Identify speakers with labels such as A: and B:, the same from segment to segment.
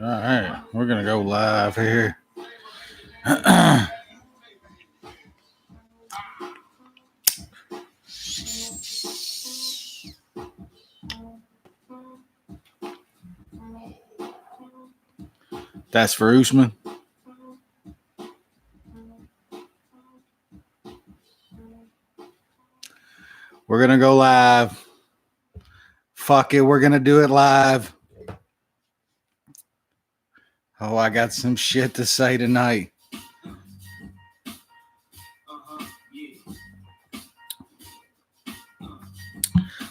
A: All right, we're gonna go live here. That's for Usman. We're gonna go live. Fuck it, we're gonna do it live. Oh, I got some shit to say tonight.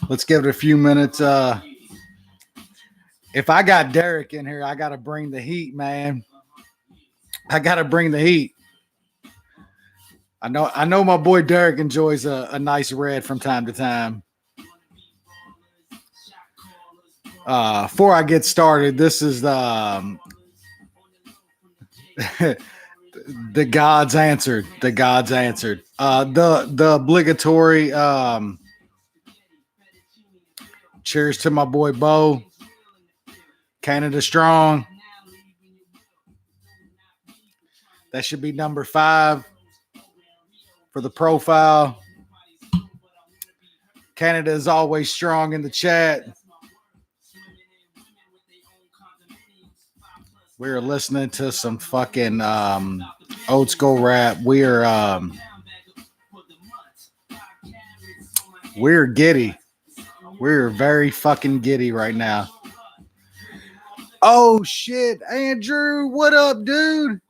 A: Let's give it a few minutes. If I got Derek in here, I gotta bring the heat, man. I gotta bring the heat. I know my boy Derek enjoys a nice red from time to time. Before I get started, this is the the gods answered. The gods answered. The obligatory cheers to my boy Bo. Canada strong. That should be number 5 for the profile. Canada is always strong in the chat. We're listening to some fucking old school rap. We're giddy. We're very fucking giddy right now. Oh shit, Andrew, what up, dude?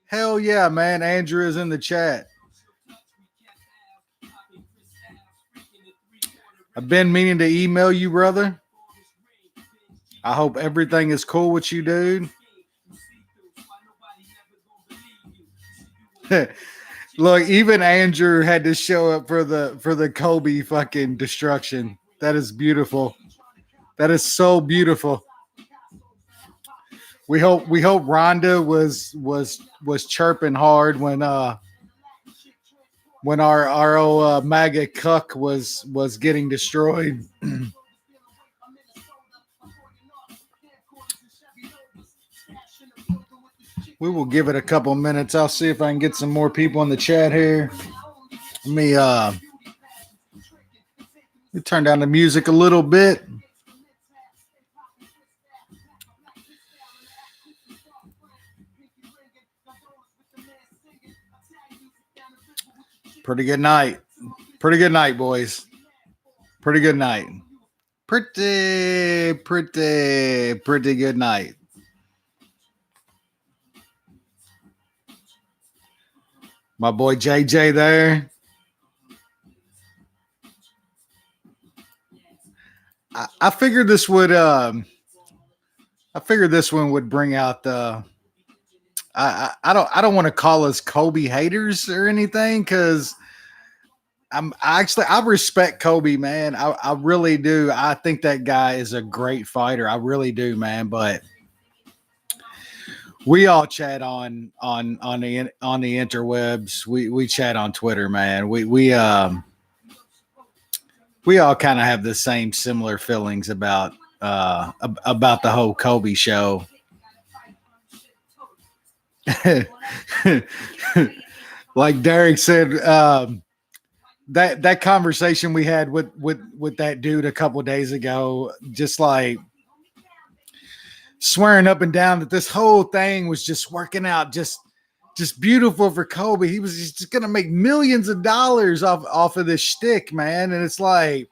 A: Hell yeah, man. Andrew is in the chat. I've been meaning to email you, brother. I hope everything is cool with you, dude. Look, even Andrew had to show up for the Kobe fucking destruction. That is beautiful. That is so beautiful. We hope Rhonda was chirping hard when our old MAGA cuck was getting destroyed. We will give it a couple minutes. I'll see if I can get some more people in the chat here. Let me turn down the music a little bit. Pretty good night. Pretty good night, boys. Pretty good night. Pretty good night. My boy JJ there. I figured this would I figured this one would bring out the I don't want to call us Kobe haters or anything, because I respect Kobe, man. I really do. I think that guy is a great fighter. I really do, man. But we all chat on the interwebs. We chat on Twitter, man. We all kind of have the same similar feelings about the whole Kobe show. Like Derek said, that conversation we had with that dude a couple of days ago, just like swearing up and down that this whole thing was just working out just beautiful for Kobe. He was just gonna make millions of dollars off of this shtick, man. And it's like,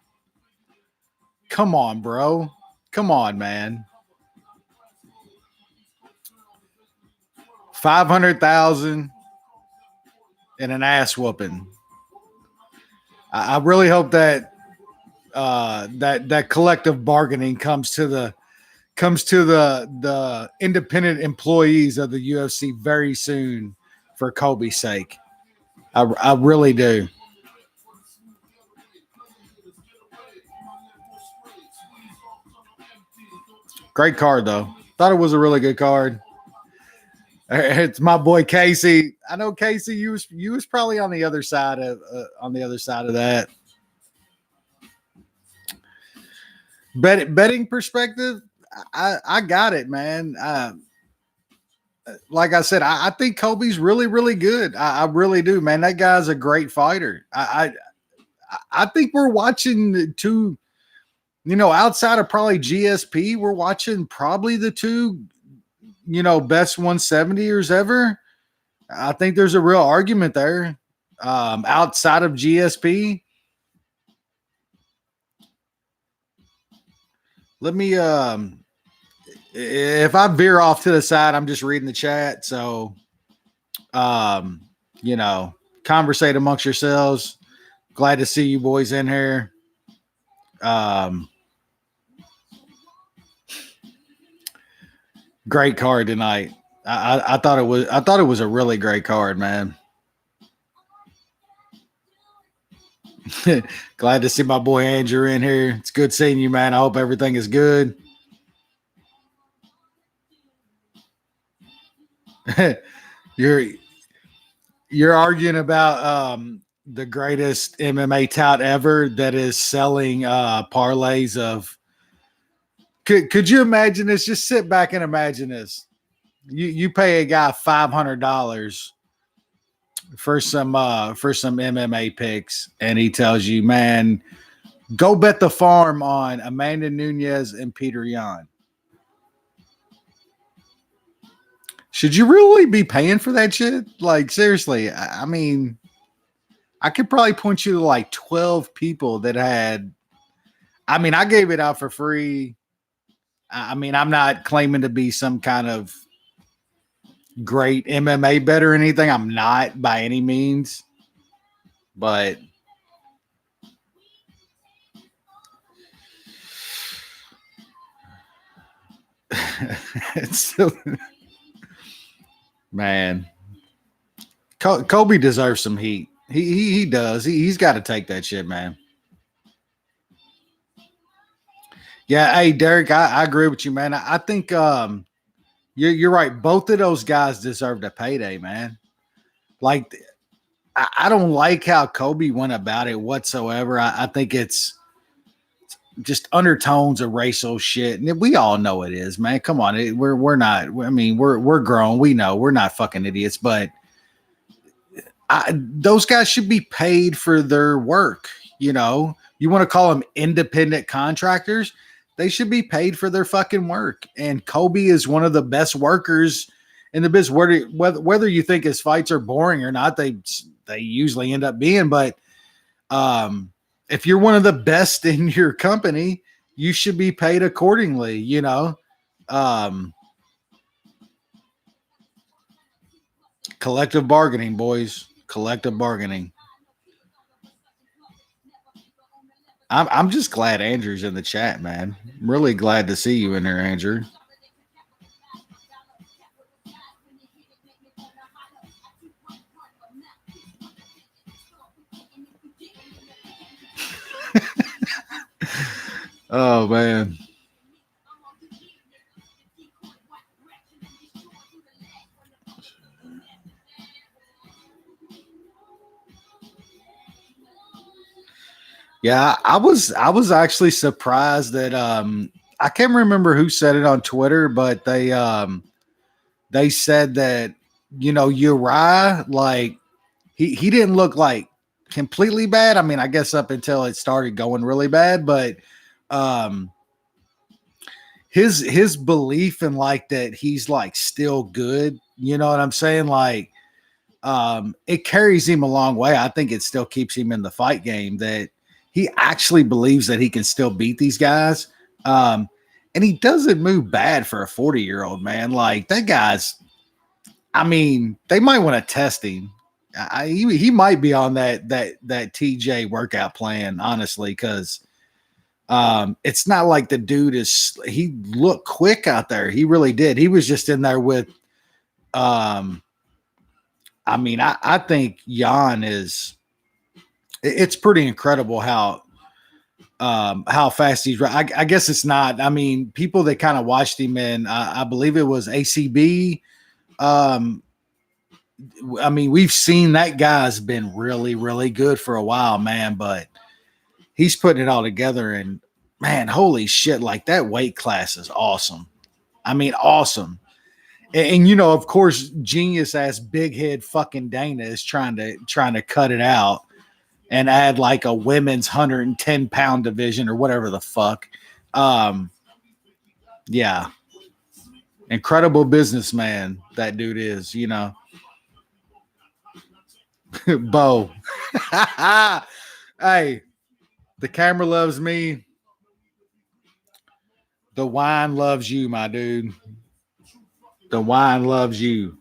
A: come on, bro. Come on, man. 500,000 and an ass whooping. I really hope that that collective bargaining comes to the independent employees of the UFC very soon for Kobe's sake. I really do. Great card though. Thought it was a really good card. It's my boy Casey. I know Casey. You was probably on the other side of that. Betting perspective, I got it, man. Like I said, I think Kobe's really, really good. I really do, man. That guy's a great fighter. I think we're watching two, outside of probably GSP, we're watching probably the two, best 170ers ever. I think there's a real argument there. Outside of GSP, let me if I veer off to the side, I'm just reading the chat. So um, conversate amongst yourselves. Glad to see you boys in here. Great card tonight. I thought it was a really great card, man. Glad to see my boy Andrew in here. It's good seeing you, man. I hope everything is good. you're arguing about the greatest MMA tout ever that is selling parlays of. Could you imagine this? Just sit back and imagine this. You pay a guy $500 for some MMA picks, and he tells you, man, go bet the farm on Amanda Nunes and Peter Yan. Should you really be paying for that shit? Like, seriously, I mean, I could probably point you to like 12 people that had. I mean, I gave it out for free. I mean, I'm not claiming to be some kind of great MMA bet or anything. I'm not by any means. But it's still, man, Kobe deserves some heat. He does. He's got to take that shit, man. Yeah, hey Derek, I agree with you, man. I think you're right. Both of those guys deserved a payday, man. Like, I don't like how Kobe went about it whatsoever. I think it's just undertones of racial shit, and we all know it is, man. Come on, we're not. I mean, we're grown. We know we're not fucking idiots, but those guys should be paid for their work. You want to call them independent contractors? They should be paid for their fucking work. And Kobe is one of the best workers in the business. Whether you think his fights are boring or not, they usually end up being. But if you're one of the best in your company, you should be paid accordingly. Collective bargaining, boys. Collective bargaining. I'm just glad Andrew's in the chat, man. I'm really glad to see you in there, Andrew. Oh man. Yeah, I was actually surprised that I can't remember who said it on Twitter, but they said that Uriah, like he didn't look like completely bad. I mean, I guess up until it started going really bad, but his belief in like that he's like still good, you know what I'm saying? Like it carries him a long way. I think it still keeps him in the fight game, that he actually believes that he can still beat these guys. And he doesn't move bad for a 40-year-old, man. Like that guy's, I mean, they might want to test him. He might be on that TJ workout plan, honestly, because it's not like the dude he looked quick out there. He really did. He was just in there with I mean, I think Jan it's pretty incredible how fast he's. I guess it's not. I mean, people that kind of watched him in, I believe it was ACB. I mean, we've seen that guy's been really, really good for a while, man, but he's putting it all together. And man, holy shit, like that weight class is awesome. I mean, awesome. And you know, of course, genius ass big head fucking Dana is trying to cut it out and add like a women's 110-pound division or whatever the fuck. Um, yeah, incredible businessman that dude is. You know, Bo. Hey, the camera loves me. The wine loves you, my dude. The wine loves you.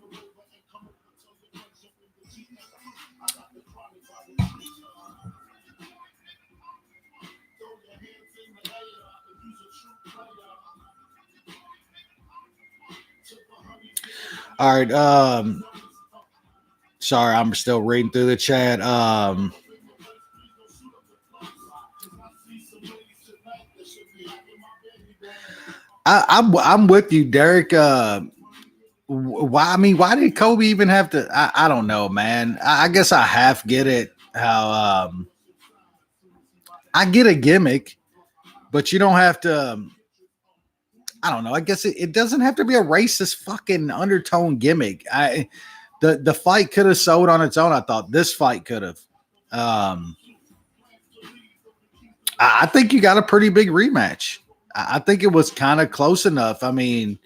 A: All right. Sorry, I'm still reading through the chat. I'm with you, Derek. Why? I mean, why did Kobe even have to? I don't know, man. I guess I half get it. How I get a gimmick, but you don't have to. I don't know. I guess it doesn't have to be a racist fucking undertone gimmick. The fight could have sold on its own. I thought this fight could have. Um, I think you got a pretty big rematch. I think it was kind of close enough. I mean,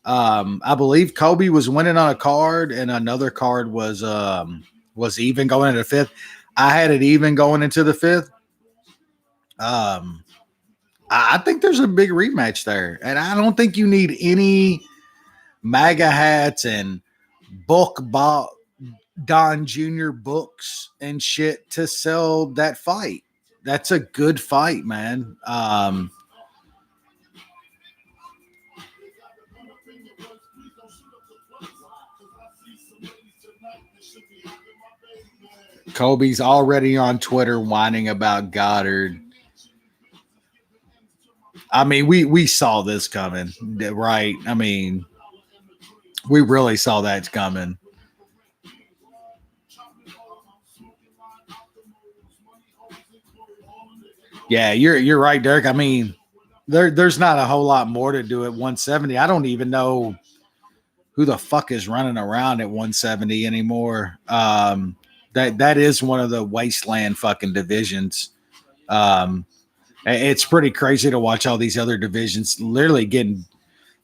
A: I believe Kobe was winning on a card, and another card was even going into the fifth. I had it even going into the fifth. Um, I think there's a big rematch there, and I don't think you need any MAGA hats and book Don Jr. books and shit to sell that fight. That's a good fight, man. Kobe's already on Twitter whining about Goddard. I mean, we saw this coming, right? I mean, we really saw that coming. Yeah, you're right, Derek. I mean, there's not a whole lot more to do at 170. I don't even know who the fuck is running around at 170 anymore. That is one of the wasteland fucking divisions. Um, it's pretty crazy to watch all these other divisions literally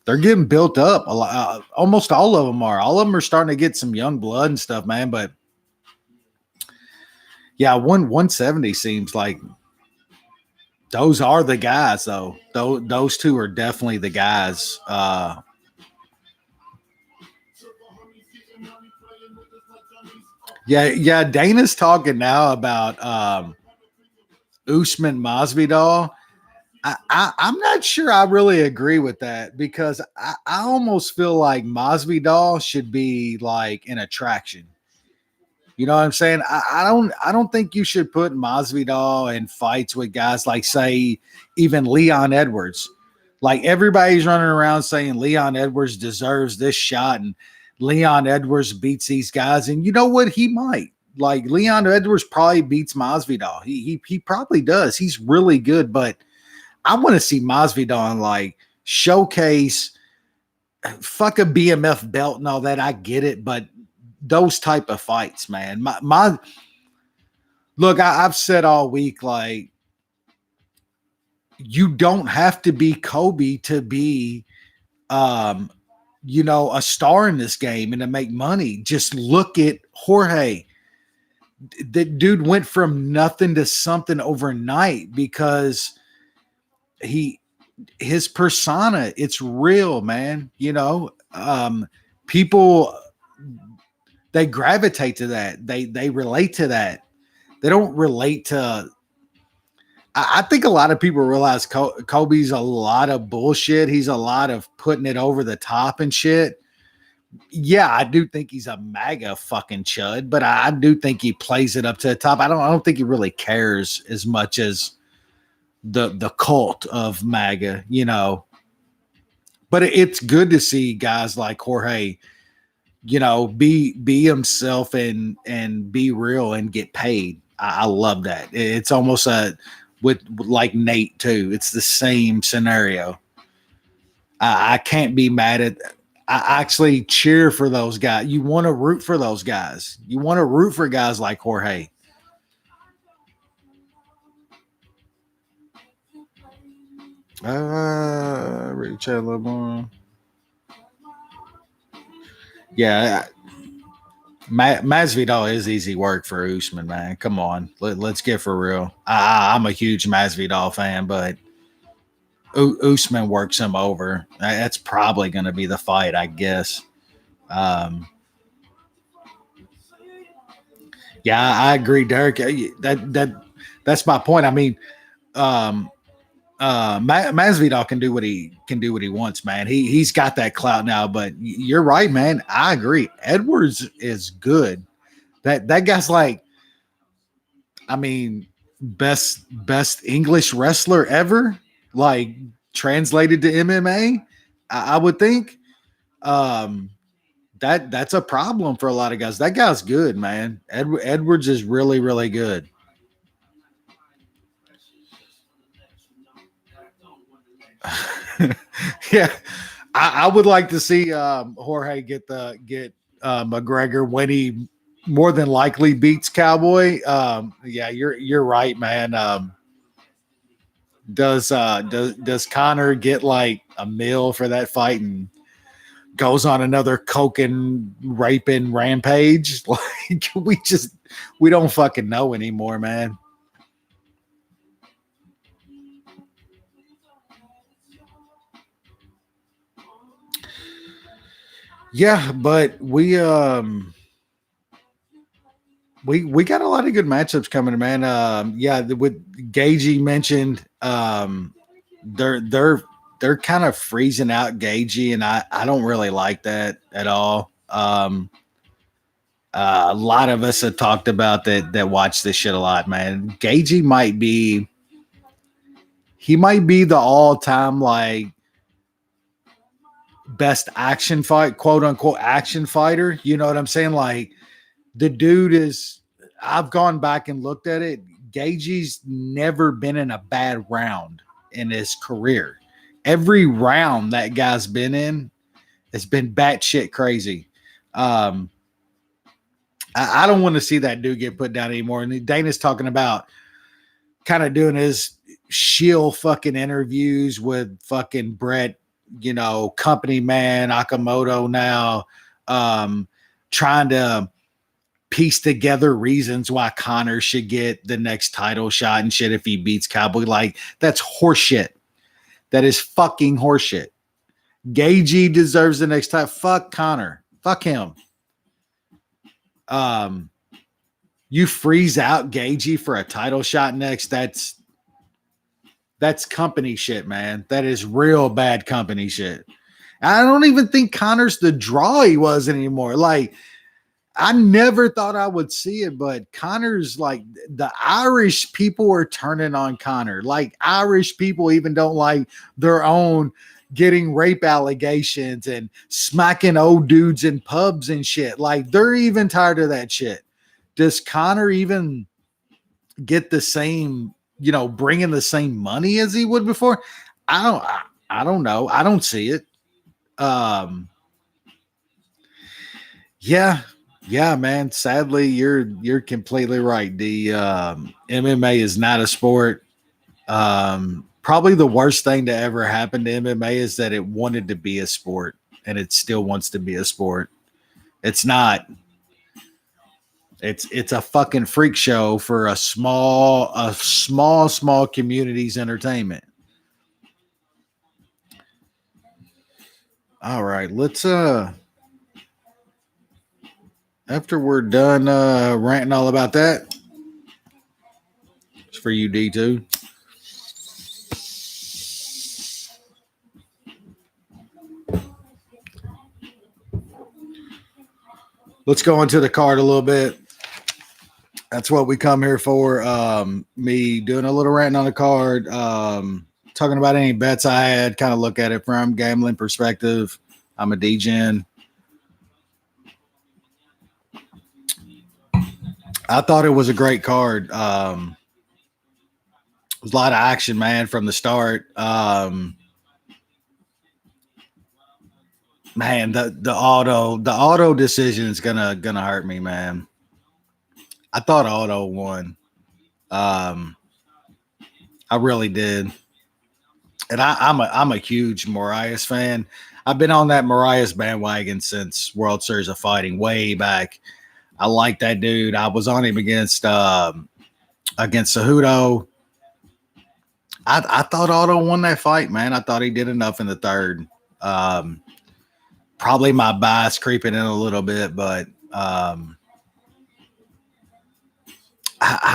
A: they're getting built up. A lot, almost all of them are. All of them are starting to get some young blood and stuff, man. But yeah, 170 seems like those are the guys, though. Those two are definitely the guys. Yeah. Dana's talking now about Usman Masvidal. I'm not sure I really agree with that because I almost feel like Masvidal should be like an attraction. You know what I'm saying? I don't think you should put Masvidal in fights with guys like, say, even Leon Edwards. Like everybody's running around saying Leon Edwards deserves this shot and Leon Edwards beats these guys. And you know what? He might. Like Leon Edwards probably beats Masvidal. He probably does. He's really good, but I want to see Masvidal like showcase fuck a BMF belt and all that. I get it, but those type of fights, man. My look, I've said all week, like you don't have to be Kobe to be, a star in this game and to make money. Just look at Jorge. The dude went from nothing to something overnight because his persona, it's real, man. People they gravitate to that. They relate to that. They don't relate to. I think a lot of people realize Kobe's a lot of bullshit. He's a lot of putting it over the top and shit. Yeah, I do think he's a MAGA fucking chud, but I do think he plays it up to the top. I don't think he really cares as much as the cult of MAGA, But it's good to see guys like Jorge, be himself and be real and get paid. I love that. It's almost with like Nate too. It's the same scenario. I can't be mad at. I actually cheer for those guys. You want to root for those guys. You want to root for guys like Jorge. Read chat a little more. Yeah, Masvidal is easy work for Usman, man. Come on, let's get for real. I'm a huge Masvidal fan, but Usman works him over. That's probably going to be the fight, I guess. Yeah, I agree, Derek. That's my point. I mean, Masvidal can do what he wants, man. He's got that clout now. But you're right, man. I agree. Edwards is good. That guy's like, I mean, best English wrestler ever, like translated to MMA. I would think. Um, that's a problem for a lot of guys. That guy's good, man. Edwards is really, really good. Yeah, I would like to see Jorge get McGregor when he more than likely beats Cowboy. Yeah, you're right, man. Does Connor get like a meal for that fight and goes on another coking raping rampage? Like we don't fucking know anymore, man. Yeah, but we got a lot of good matchups coming, man. Yeah, with Gagey mentioned, they're they're kind of freezing out Gagey, and I don't really like that at all. A lot of us have talked about that watch this shit a lot, man. Gagey might be the all time like best action fight, quote unquote action fighter. You know what I'm saying? Like the dude is. I've gone back and looked at it. Gagey's never been in a bad round in his career. Every round that guy's been in has been batshit crazy. Um, I don't want to see that dude get put down anymore. And Dana's talking about kind of doing his shill fucking interviews with fucking Brett, company man, Akamoto now, trying to piece together reasons why Connor should get the next title shot and shit if he beats Cowboy. Like, that's horseshit. That is fucking horseshit. Gagey deserves the next time. Fuck Connor. Fuck him. You freeze out Gagey for a title shot next. That's company shit, man. That is real bad company shit. I don't even think Connor's the draw he was anymore. Like, I never thought I would see it, but Connor's like the Irish people are turning on Connor. Like, Irish people even don't like their own getting rape allegations and smacking old dudes in pubs and shit. Like, they're even tired of that shit. Does Connor even get the same, bringing the same money as he would before? I don't know. I don't see it. Um, yeah, yeah, man. Sadly, you're completely right. The MMA is not a sport. Probably the worst thing to ever happen to MMA is that it wanted to be a sport and it still wants to be a sport. It's not. It's a fucking freak show for a small community's entertainment. All right, let's after we're done ranting all about that, it's for you, D2. Let's go into the card a little bit. That's what we come here for. Me doing a little ranting on the card, talking about any bets I had, kind of look at it from gambling perspective. I'm a DGen. I thought it was a great card. was a lot of action, man, from the start. Man, the auto decision is gonna hurt me, man. I thought auto won. Um, I really did, and I'm a huge Marias fan. I've been on that Marias bandwagon since World Series of Fighting way back. I like that dude. I was on him against Cejudo. I thought Otto won that fight, man. I thought he did enough in the third. Um, Probably my bias creeping in a little bit, but I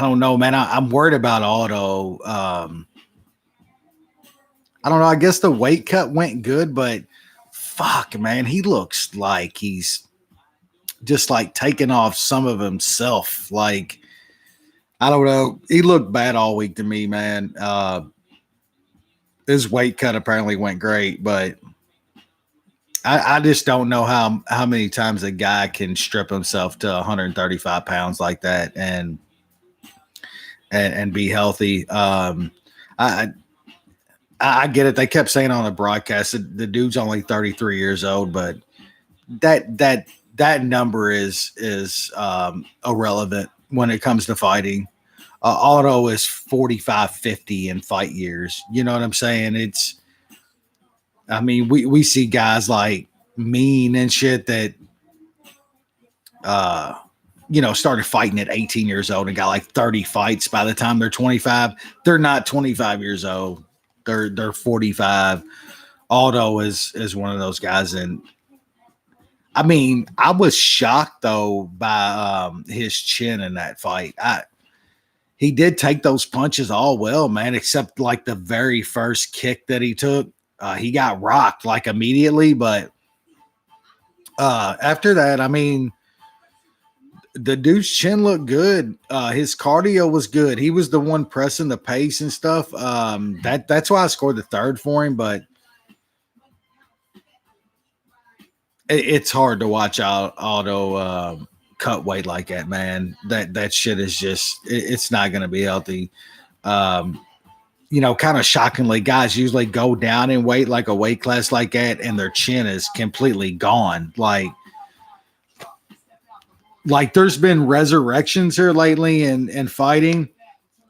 A: don't know, man. I'm worried about Otto. I don't know. I guess the weight cut went good, but fuck, man, he looks like he's just like taking off some of himself. Like, I don't know. He looked bad all week to me, man. His weight cut apparently went great, but I just don't know how many times a guy can strip himself to 135 pounds like that and be healthy. I I get it. They kept saying on the broadcast that the dude's only 33 years old, but that number is irrelevant when it comes to fighting. Otto is 45, 50 in fight years. You know what I'm saying? I mean, we see guys like Mean and shit that uh started fighting at 18 years old and got like 30 fights by the time they're 25. They're not 25 years old. They're 45. Aldo is one of those guys, and I mean, I was shocked though by his chin in that fight. He did take those punches all well, man, except like the very first kick that he took. He got rocked like immediately, but after that, I mean, the dude's chin looked good. His cardio was good. He was the one pressing the pace and stuff. That's why I scored the third for him, but it's hard to watch Auto cut weight like that, man. That shit is just it's not going to be healthy. Um, kind of shockingly, guys usually go down in weight like a weight class like that, and their chin is completely gone. Like there's been resurrections here lately in fighting.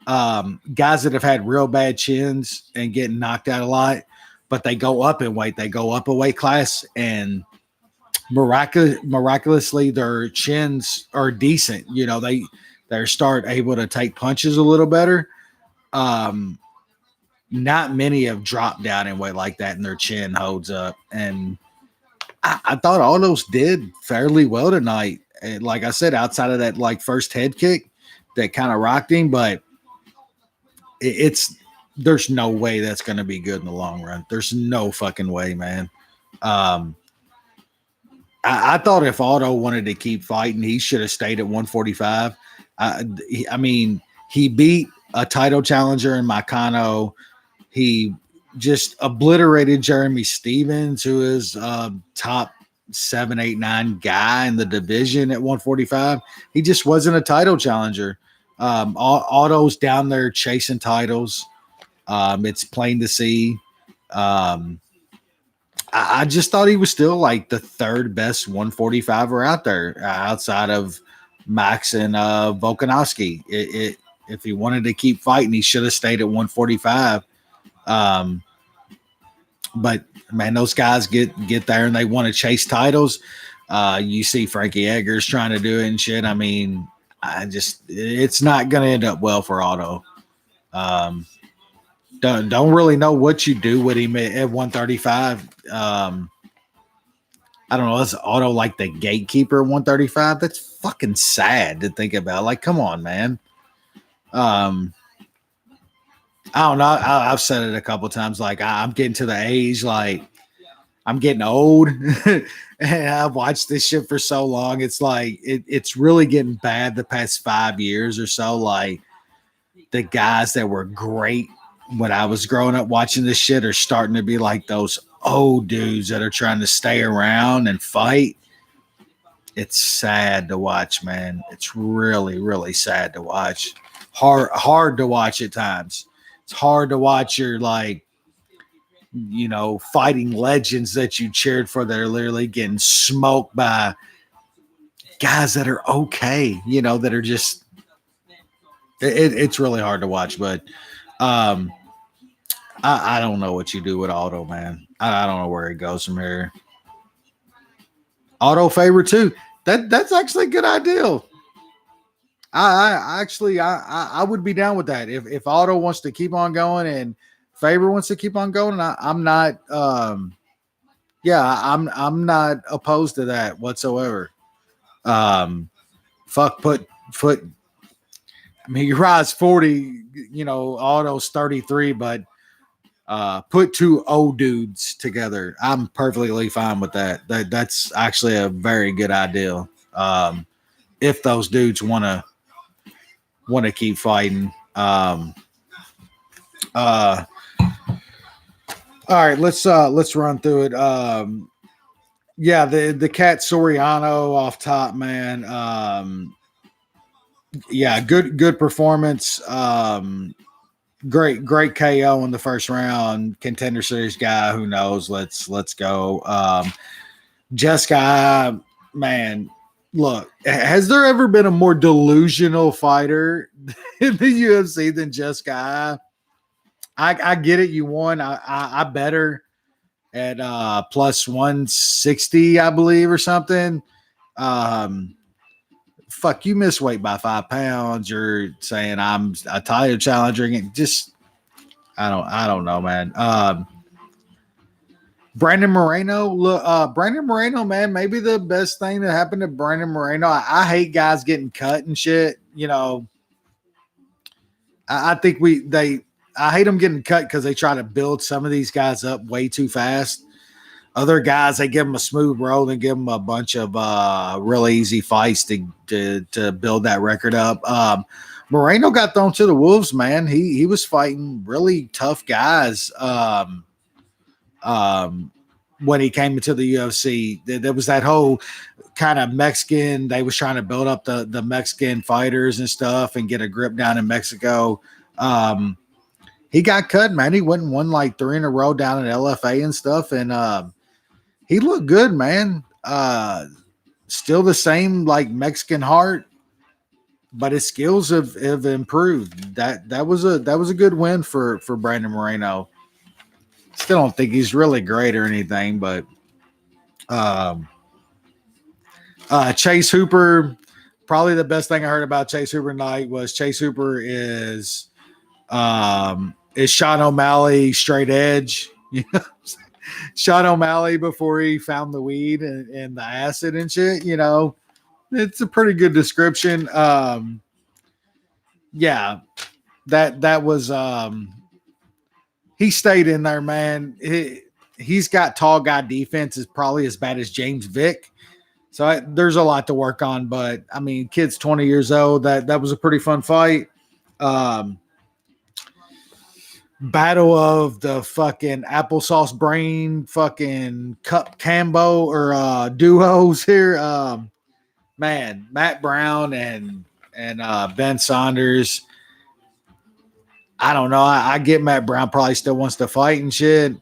A: Guys that have had real bad chins and getting knocked out a lot, but they go up in weight. They go up a weight class and miraculously their chins are decent. They start able to take punches a little better. Um, Not many have dropped down in weight like that, and their chin holds up. And I thought all those did fairly well tonight. And like I said, outside of that like first head kick that kind of rocked him, but it's there's no way that's going to be good in the long run. There's no fucking way, man. Um, I thought if Otto wanted to keep fighting, he should have stayed at 145. I mean, he beat a title challenger in Makano. He just obliterated Jeremy Stevens, who is top 7, 8, 9 guy in the division at 145. He just wasn't a title challenger. Otto's down there chasing titles. It's plain to see. I just thought he was still like the third best 145er out there outside of Max and Volkanovski. If he wanted to keep fighting, he should have stayed at 145. But man, those guys get there and they want to chase titles. You see Frankie Edgar's trying to do it and shit. I mean, it's not going to end up well for Otto. Don't really know what you do with him at 135. I don't know. Is Otto like the gatekeeper at 135? That's fucking sad to think about. Like, come on, man. I don't know. I've said it a couple times. Like, I'm getting to the age, like, I'm getting old. And I've watched this shit for so long. It's like, it's really getting bad the past 5 years or so. Like, the guys that were great when I was growing up watching this shit are starting to be like those old dudes that are trying to stay around and fight. It's sad to watch, man. It's really, really sad to watch. Hard to watch at times. It's hard to watch your fighting legends that you cheered for that are literally getting smoked by guys that are okay, that are just it's really hard to watch. But um I don't know what you do with Auto, man. I don't know where it goes from here. Auto favor too. That's actually a good idea. I would be down with that if Auto wants to keep on going and Faber wants to keep on going. I'm not. I'm not opposed to that whatsoever. Um, fuck, put. I mean, Uriah's 40. Auto's 33, but put two old dudes together. I'm perfectly fine with that. That's actually a very good idea. If those dudes want to keep fighting. Uh, all right, let's run through it. Yeah, the Cat Soriano off top, man. Yeah, good performance. Great KO in the first round. Contender series guy. Who knows? Let's go. Jessica, man. Look, has there ever been a more delusional fighter in the UFC than Jessica? I get it. You won. I better at plus 160, I believe, or something. Fuck, you miss weight by 5 pounds. You're saying I'm a title challenger. Just I don't know, man. Brandon Moreno, Brandon Moreno, man, maybe the best thing that happened to Brandon Moreno. I hate guys getting cut and shit. I think I hate them getting cut because they try to build some of these guys up way too fast. Other guys, they give them a smooth road and give them a bunch of really easy fights to build that record up. Moreno got thrown to the wolves, man. He was fighting really tough guys when he came into the UFC. There was that whole kind of Mexican. They was trying to build up the Mexican fighters and stuff and get a grip down in Mexico. He got cut, man. He went and won like 3 in a row down in LFA and stuff, and he looked good, man. Still the same like Mexican heart, but his skills have improved. That was a good win for Brandon Moreno. Still don't think he's really great or anything, but Chase Hooper, probably the best thing I heard about Chase Hooper tonight was Chase Hooper is Sean O'Malley straight edge. Sean O'Malley before he found the weed and the acid and shit. It's a pretty good description. Yeah, that was he stayed in there, man. He's got tall guy defense is probably as bad as James Vick. So there's a lot to work on, but I mean, kid's 20 years old. That was a pretty fun fight. Battle of the fucking applesauce brain fucking cup combo or duos here. Man, Matt Brown and Ben Saunders. I don't know. I get Matt Brown probably still wants to fight and shit.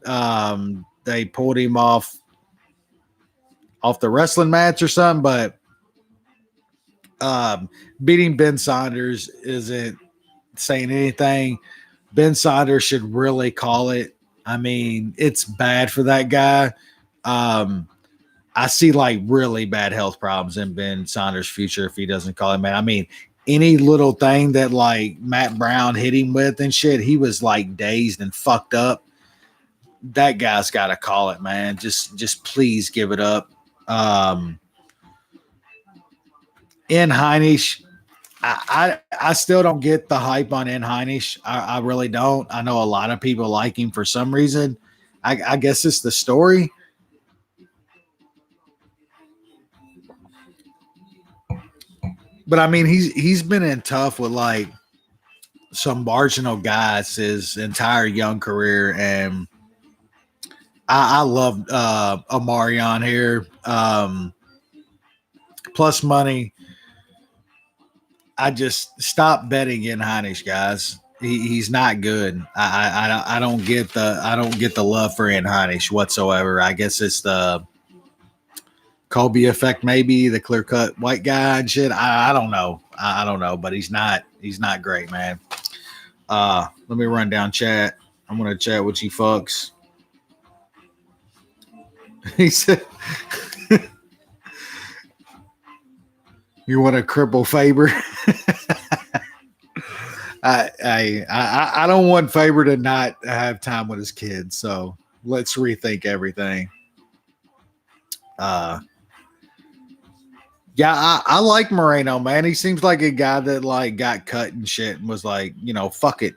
A: They pulled him off the wrestling match or something, but beating Ben Saunders isn't saying anything. Ben Saunders should really call it. I mean, it's bad for that guy. I see like really bad health problems in Ben Saunders' future if he doesn't call it, man. I mean, any little thing that like Matt Brown hit him with and shit, he was like dazed and fucked up. That guy's got to call it, man. Just please give it up. In Heinisch, I still don't get the hype on In Heinisch. I really don't. I know a lot of people like him for some reason. I guess it's the story. But I mean, he's been in tough with like some marginal guys his entire young career, and I love Amarion here. Plus money. I just stop betting In Heinisch, guys. He's not good. I don't get the love for Ian Heinisch whatsoever. I guess it's the Kobe effect, maybe the clear cut white guy and shit. I don't know. I don't know, but he's not great, man. Let me run down chat. I'm gonna chat with you folks. He said, "You want to cripple Faber?" I don't want Faber to not have time with his kids. So let's rethink everything. Uh, yeah, I like Moreno, man. He seems like a guy that like got cut and shit and was like, fuck it.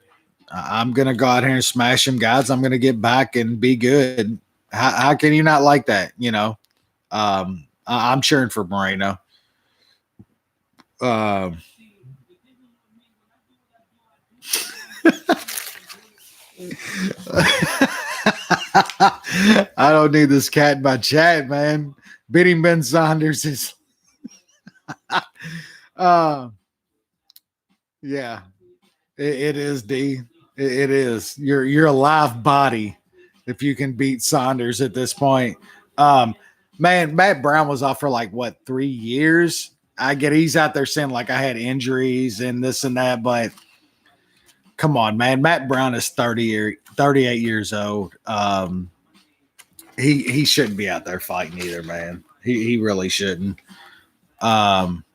A: I'm gonna go out here and smash some guys. I'm gonna get back and be good. How can you not like that? I'm cheering for Moreno. Um, I don't need this cat in my chat, man. Beating Ben Saunders is, uh, yeah, it is D. It is. You're a live body if you can beat Saunders at this point. Um, man, Matt Brown was off for like what 3 years. I get he's out there saying like I had injuries and this and that, but come on, man. Matt Brown is 38 years old. He shouldn't be out there fighting either, man. He really shouldn't. Um,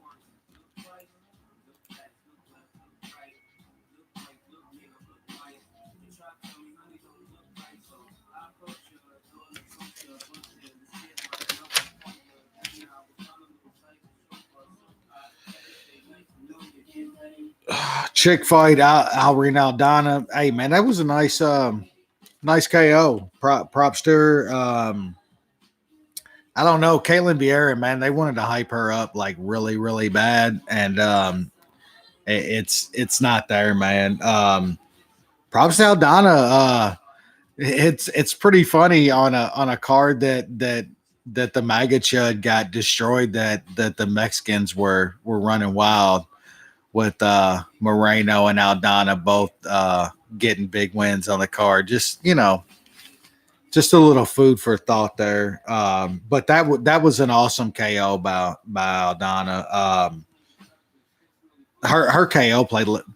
A: Chick fight, Alreen Aldana. Hey, man, that was a nice KO. Props to her. I don't know, Caitlin Vieira, man. They wanted to hype her up like really, really bad, and it's not there, man. Props to Aldana. It's pretty funny on a card that the MAGA chud got destroyed. That the Mexicans were running wild with Moreno and Aldana both getting big wins on the card. Just a little food for thought there. But that was an awesome KO by Aldana. Her KO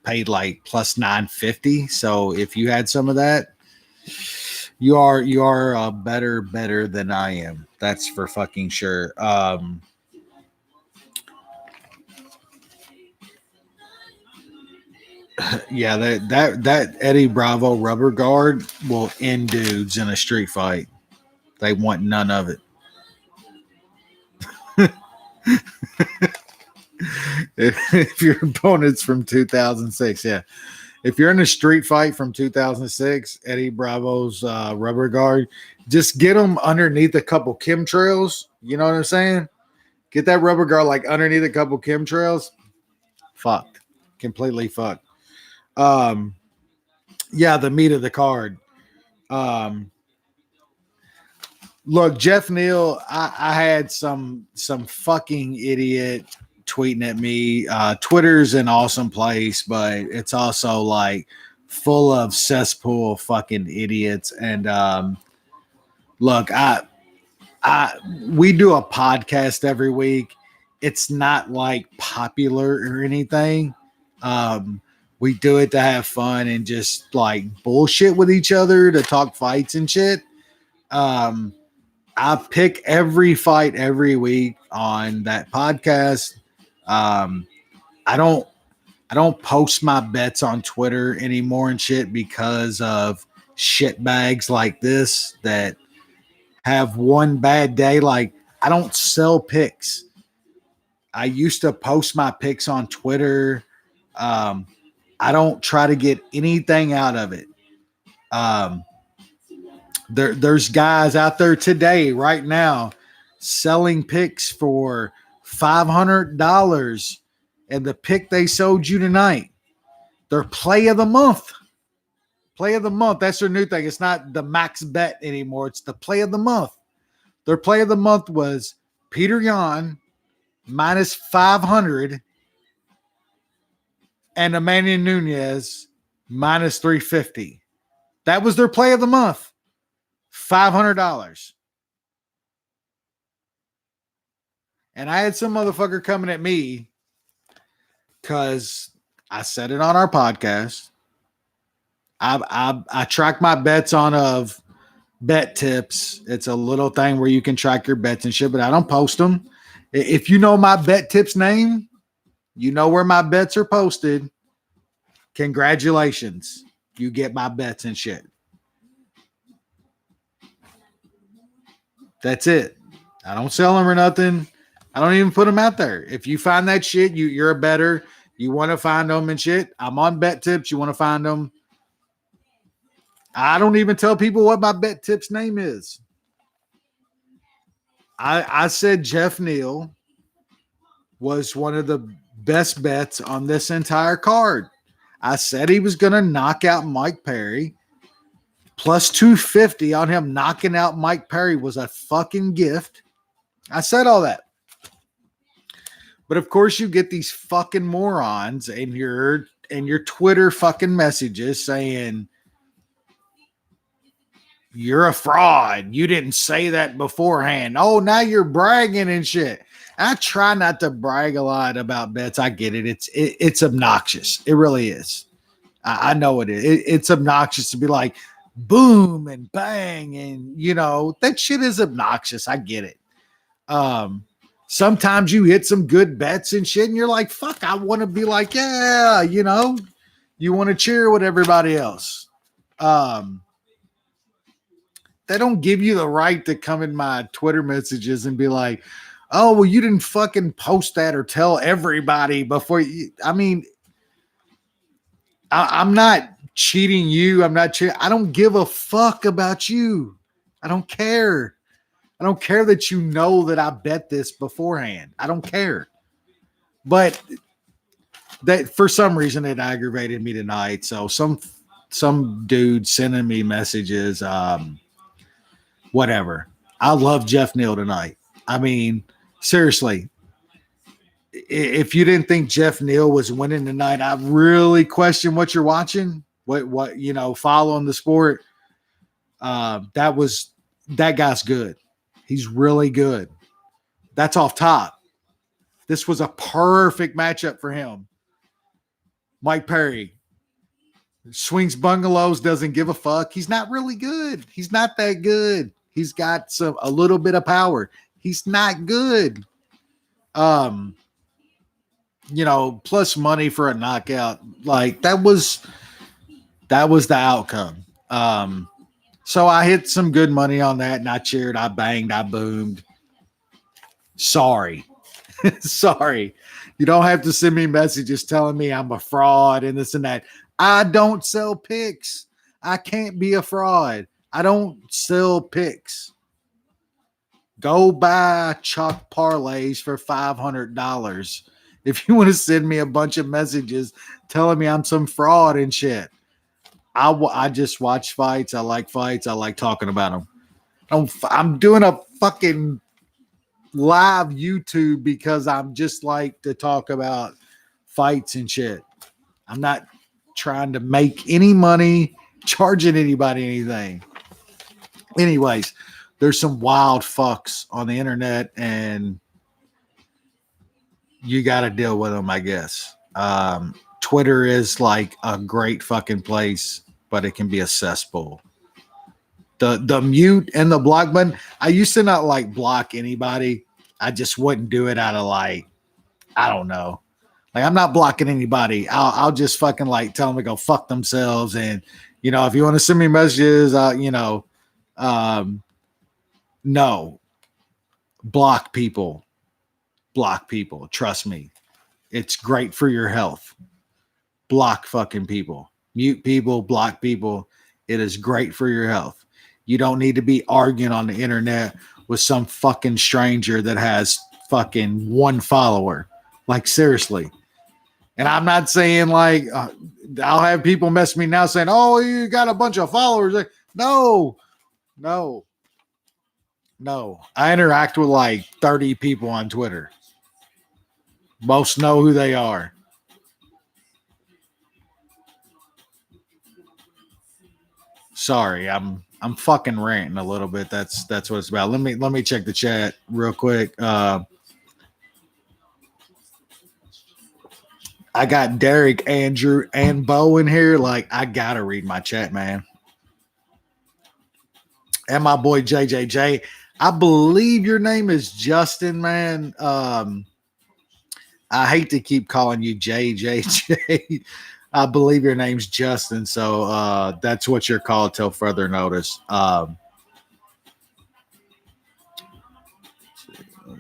A: paid like plus 950. So if you had some of that, you are better than I am. That's for fucking sure. Yeah, that Eddie Bravo rubber guard will end dudes in a street fight. They want none of it. If your opponent's from 2006, yeah. If you're in a street fight from 2006, Eddie Bravo's rubber guard, just get them underneath a couple chemtrails. You know what I'm saying? Get that rubber guard like underneath a couple chemtrails. Fucked. Completely fucked. Um, yeah, the meat of the card. Um, Look, Jeff Neal, I had some fucking idiot tweeting at me. Twitter's an awesome place, but it's also like full of cesspool fucking idiots. And look, I we do a podcast every week. It's not like popular or anything. Um, we do it to have fun and just like bullshit with each other to talk fights and shit. Um, I pick every fight every week on that podcast. Um, I don't post my bets on Twitter anymore and shit because of shit bags like this that have one bad day. Like I don't sell picks. I used to post my picks on Twitter. Um, I don't try to get anything out of it. Um, there's guys out there today, right now, selling picks for $500, and the pick they sold you tonight, their play of the month. Play of the month. That's their new thing. It's not the max bet anymore. It's the play of the month. Their play of the month was Peter Yan minus 500 and Emmanuel Nunez minus 350. That was their play of the month. $500. And I had some motherfucker coming at me because I said it on our podcast. I track my bets on of bet tips. It's a little thing where you can track your bets and shit, but I don't post them. If you know my bet tips name, you know where my bets are posted. Congratulations. You get my bets and shit. That's it. I don't sell them or nothing. I don't even put them out there. If you find that shit, you're a better. You want to find them and shit. I'm on bet tips. You want to find them. I don't even tell people what my bet tips name is. I said Jeff Neal was one of the best bets on this entire card. I said he was going to knock out Mike Perry. Plus 250 on him knocking out Mike Perry was a fucking gift. I said all that. But of course, you get these fucking morons in your Twitter fucking messages saying you're a fraud. You didn't say that beforehand. Oh, now you're bragging and shit. I try not to brag a lot about bets. I get it. It's obnoxious. It really is. I know it is. It's obnoxious to be like boom and bang and that shit is obnoxious. I get it. Sometimes you hit some good bets and shit and you're like, fuck, I want to be like, yeah, you want to cheer with everybody else. They don't give you the right to come in my Twitter messages and be like, oh, well, you didn't fucking post that or tell everybody before you. I mean, I'm not cheating you. I'm not cheating. I don't give a fuck about you. I don't care. I don't care that you know that I bet this beforehand. I don't care. But that for some reason it aggravated me tonight. So some dude sending me messages, whatever. I love Jeff Neal tonight. I mean, seriously, if you didn't think Jeff Neal was winning tonight, I really question what you're watching. What following the sport. That guy's good. He's really good. That's off top. This was a perfect matchup for him. Mike Perry swings bungalows, doesn't give a fuck. He's not really good. He's not that good. He's got a little bit of power. He's not good. Plus money for a knockout. Like that was the outcome. So I hit some good money on that and I cheered, I banged, I boomed. Sorry. Sorry. You don't have to send me messages telling me I'm a fraud and this and that. I don't sell picks. I can't be a fraud. I don't sell picks. Go buy chalk parlays for $500 if you want to send me a bunch of messages telling me I'm some fraud and shit. I just watch fights. I like fights. I like talking about them. I'm doing a fucking live YouTube because I'm just like to talk about fights and shit. I'm not trying to make any money, charging anybody anything. Anyways, there's some wild fucks on the internet and you got to deal with them, I guess. Twitter is like a great fucking place, but it can be a cesspool. The mute and the block button. I used to not like block anybody. I just wouldn't do it out of like, I don't know. Like I'm not blocking anybody. I'll just fucking like tell them to go fuck themselves. And if you want to send me messages, no, block people. Block people. Trust me. It's great for your health. Block fucking people. Mute people, block people. It is great for your health. You don't need to be arguing on the internet with some fucking stranger that has fucking one follower. Like, seriously. And I'm not saying like, I'll have people mess me now saying, oh, you got a bunch of followers. Like, no. I interact with like 30 people on Twitter. Most know who they are. Sorry, I'm fucking ranting a little bit. That's what it's about. Let me check the chat real quick. I got Derek, Andrew, and Bo in here. Like, I gotta read my chat, man. And my boy JJJ. I believe your name is Justin, man. I hate to keep calling you JJJ. I believe your name's Justin, so that's what you're called till further notice. I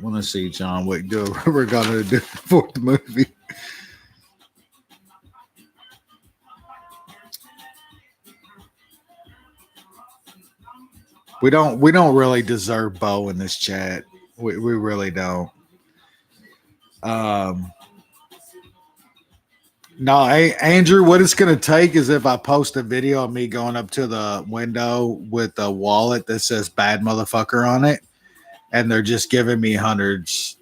A: want to see John Wick do what we're gonna do for the movie. We don't really deserve Bo in this chat. We really don't. Um, no, Andrew, what it's going to take is if I post a video of me going up to the window with a wallet that says bad motherfucker on it, and they're just giving me hundreds,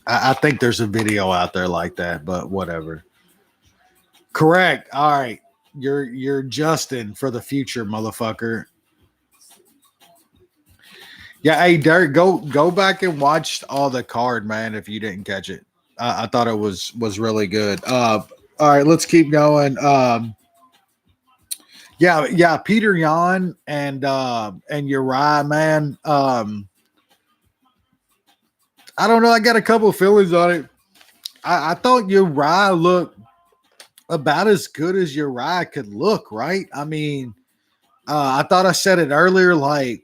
A: I think there's a video out there like that, but whatever. Correct. All right. You're Justin for the future, motherfucker. Yeah, hey Derek, go back and watch all the card, man. If you didn't catch it, I thought it was really good. All right, let's keep going. Yeah, Peter Yan and Uriah, man. I don't know. I got a couple of feelings on it. I thought Uriah looked about as good as Uriah could look, right? I mean, I thought I said it earlier, like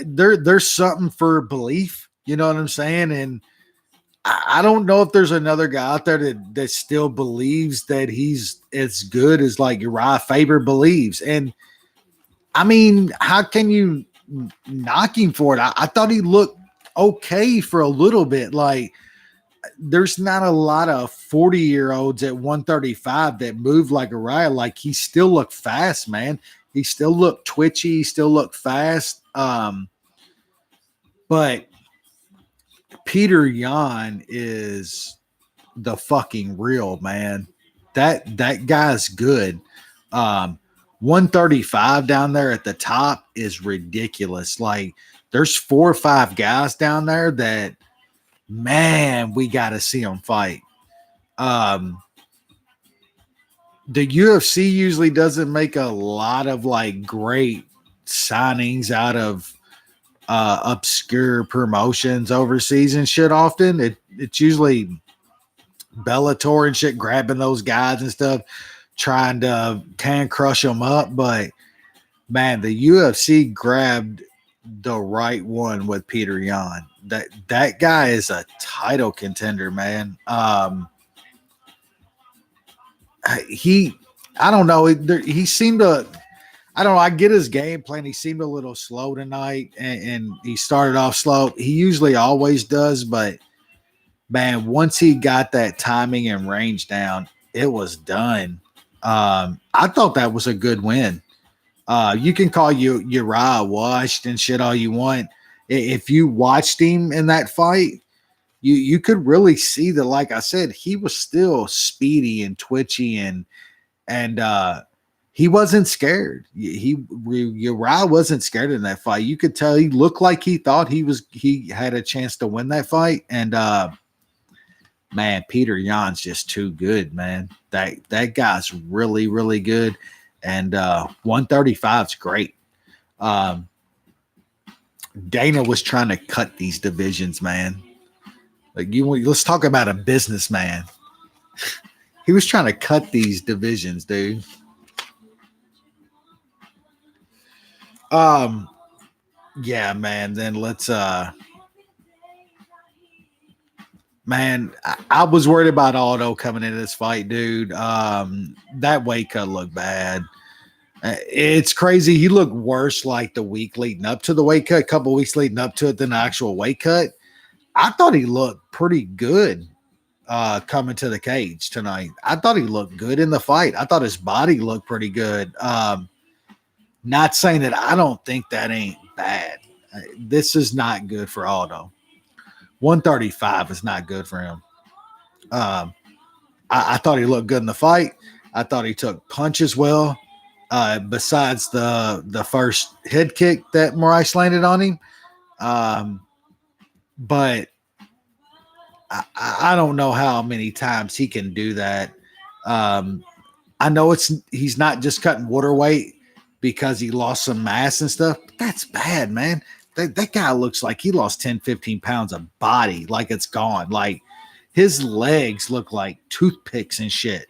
A: there's something for belief, you know what I'm saying? And I don't know if there's another guy out there that still believes that he's as good as like Uriah Faber believes. And I mean, how can you knock him for it? I thought he looked okay for a little bit. Like, there's not a lot of 40-year-olds at 135 that move like Uriah. Like, he still looked fast, man. He still looked twitchy. He still looked fast. But Peter Yan is the fucking real, man. That guy's good. 135 down there at the top is ridiculous. Like, there's 4 or 5 guys down there that, man, we got to see them fight. The UFC usually doesn't make a lot of like great signings out of obscure promotions overseas and shit. Often it's usually Bellator and shit grabbing those guys and stuff, trying to can crush them up. But man, the UFC grabbed the right one with Peter Yan. That guy is a title contender, man. I don't know. He seemed to. I don't know. I get his game plan. He seemed a little slow tonight, and he started off slow. He usually always does, but man, once he got that timing and range down, it was done. I thought that was a good win. You can call Uriah washed and shit all you want. If you watched him in that fight, you could really see that, like I said, he was still speedy and twitchy and he wasn't scared. Uriah wasn't scared in that fight. You could tell he looked like he thought he had a chance to win that fight. And man, Peter Yan's just too good, man. That guy's really, really good. And 135 is great. Dana was trying to cut these divisions, man. Like, let's talk about a businessman. He was trying to cut these divisions, dude. Yeah, man. Then let's man, I was worried about Aldo coming into this fight, dude. That weight cut looked bad. It's crazy. He looked worse like the week leading up to the weight cut, a couple weeks leading up to it than the actual weight cut. I thought he looked pretty good coming to the cage tonight. I thought he looked good in the fight. I thought his body looked pretty good. Not saying that I don't think that ain't bad. This is not good for Aldo. 135 is not good for him. I thought he looked good in the fight. I thought he took punches well. besides the first head kick that Moraes landed on him. Um, but I don't know how many times he can do that. Um, I know he's not just cutting water weight because he lost some mass and stuff. But that's bad, man. That guy looks like he lost 10, 15 pounds of body, like it's gone. Like his legs look like toothpicks and shit.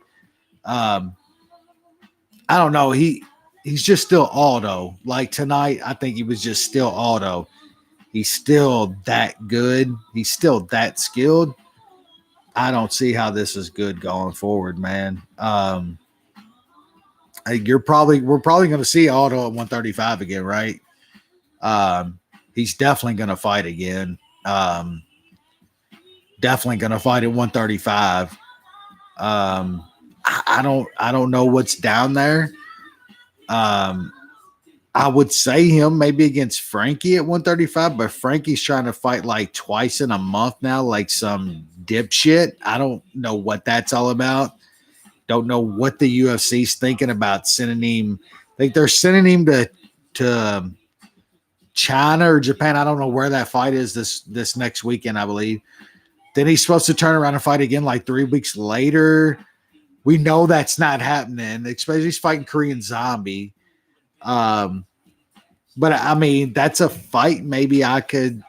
A: Um, I don't know. He's just still Aldo. Like tonight, I think he was just still Aldo. He's still that good. He's still that skilled. I don't see how this is good going forward, man. We're probably going to see Aldo at 135 again, right? He's definitely going to fight again. Um, Definitely going to fight at 135. I don't know what's down there. Um, I would say him maybe against Frankie at 135, but Frankie's trying to fight like twice in a month now, like some dipshit. I don't know what that's all about. Don't know what the UFC's thinking about sending him. I think they're sending him to China or Japan. I don't know where that fight is this next weekend, I believe. Then he's supposed to turn around and fight again like 3 weeks later. We know that's not happening, especially he's fighting Korean Zombie. But I mean, that's a fight maybe I could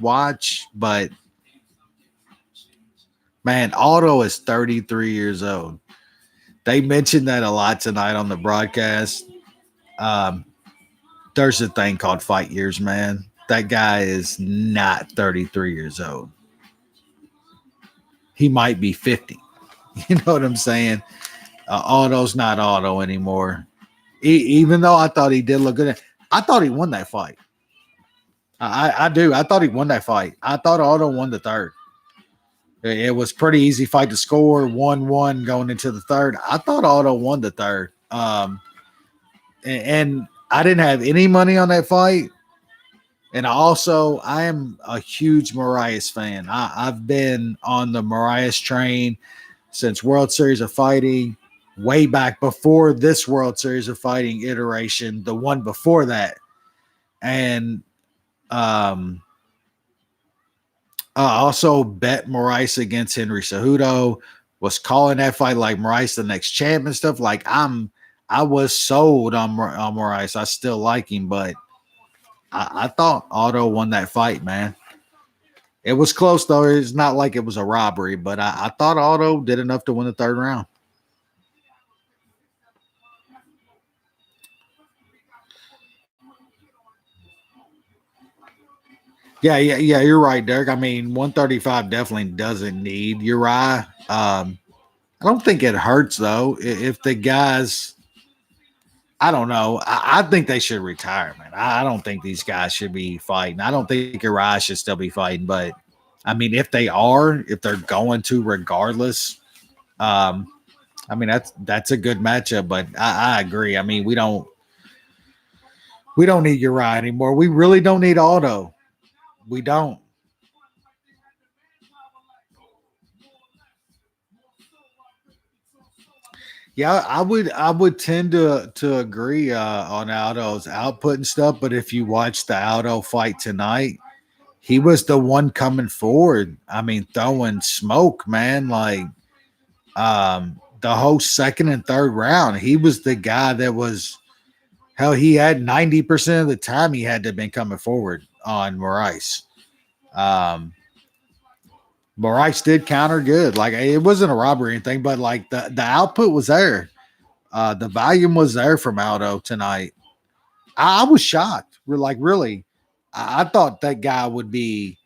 A: watch, but man, Aldo is 33 years old. They mentioned that a lot tonight on the broadcast. Um, there's a thing called fight years, man. That guy is not 33 years old. He might be 50. You know what I'm saying? Aldo's not Aldo anymore. Even though I thought he did look good. I thought he won that fight. I do. I thought he won that fight. I thought Aldo won the third. It was pretty easy fight to score. 1-1 going into the third. I thought Aldo won the third. And I didn't have any money on that fight. And I am a huge Moraes fan. I've been on the Moraes train since World Series of Fighting, way back before this World Series of Fighting iteration, the one before that. And I also bet Moraes against Henry Cejudo, was calling that fight like Moraes the next champ and stuff. Like I was sold on Moraes. I still like him, but I thought Aldo won that fight, man. It was close though. It's not like it was a robbery, but I thought Aldo did enough to win the third round. Yeah. You're right, Derek. I mean, 135 definitely doesn't need Uriah. I don't think it hurts though if the guys. I don't know. I think they should retire, man. I don't think these guys should be fighting. I don't think Uriah should still be fighting, but I mean, if they're going to regardless, um, I mean that's a good matchup. But I agree. I mean, we don't need Uriah anymore. We really don't need Aldo. We don't. Yeah, I would tend to agree on Aldo's output and stuff. But if you watch the Aldo fight tonight, he was the one coming forward. I mean, throwing smoke, man. Like the whole second and third round, he was the guy that was hell. He had 90% of the time he had to have been coming forward on Moraes. Um, Moraes did counter good. Like it wasn't a robbery or anything, but like the output was there. The volume was there from Aldo tonight. I was shocked. We're like, really, I thought that guy would be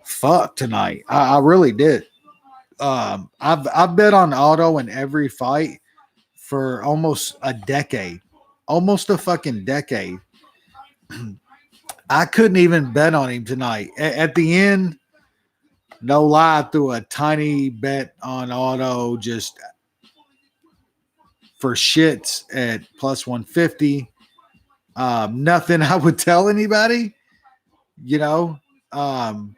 A: fucked tonight. I really did. I've bet on Aldo in every fight for almost a decade, almost a fucking decade. I couldn't even bet on him tonight. At the end, no lie, I threw a tiny bet on Aldo just for shits at plus 150. Nothing I would tell anybody, you know. Um,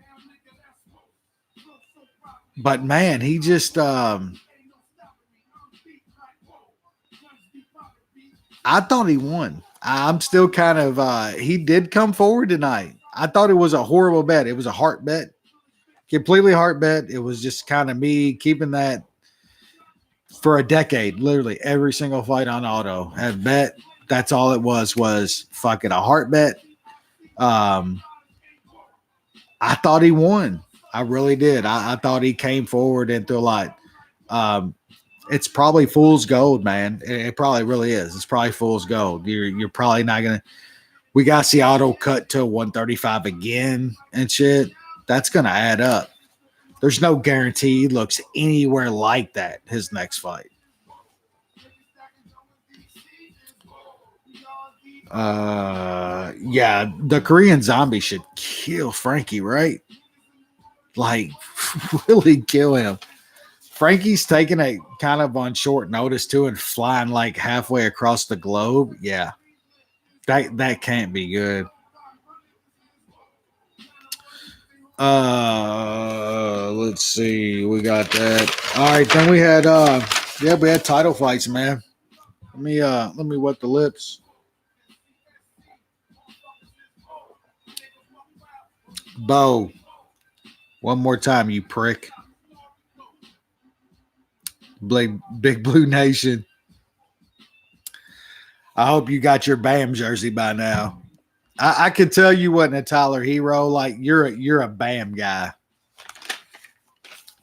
A: but man, he just I thought he won. I'm still kind of he did come forward tonight. I thought it was a horrible bet. It was a heart bet. Completely heart bet. It was just kind of me keeping that for a decade. Literally every single fight on auto had bet. That's all it was fucking a heart bet. Um I thought he won. I really did. I thought he came forward into a lot. Um, it's probably fool's gold, man. It probably really is. It's probably fool's gold. You're probably not gonna. We got to see Auto cut to 135 again and shit. That's gonna add up. There's no guarantee he looks anywhere like that his next fight. Yeah, the Korean Zombie should kill Frankie, right? Like, really kill him. Frankie's taking it kind of on short notice too and flying like halfway across the globe. Yeah, that can't be good. Let's see. We got that. All right, then we had we had title fights, man. Let me wet the lips. Bo, one more time, you prick. Big Blue Nation. I hope you got your BAM jersey by now. I could tell you wasn't a Tyler Hero. Like you're a BAM guy.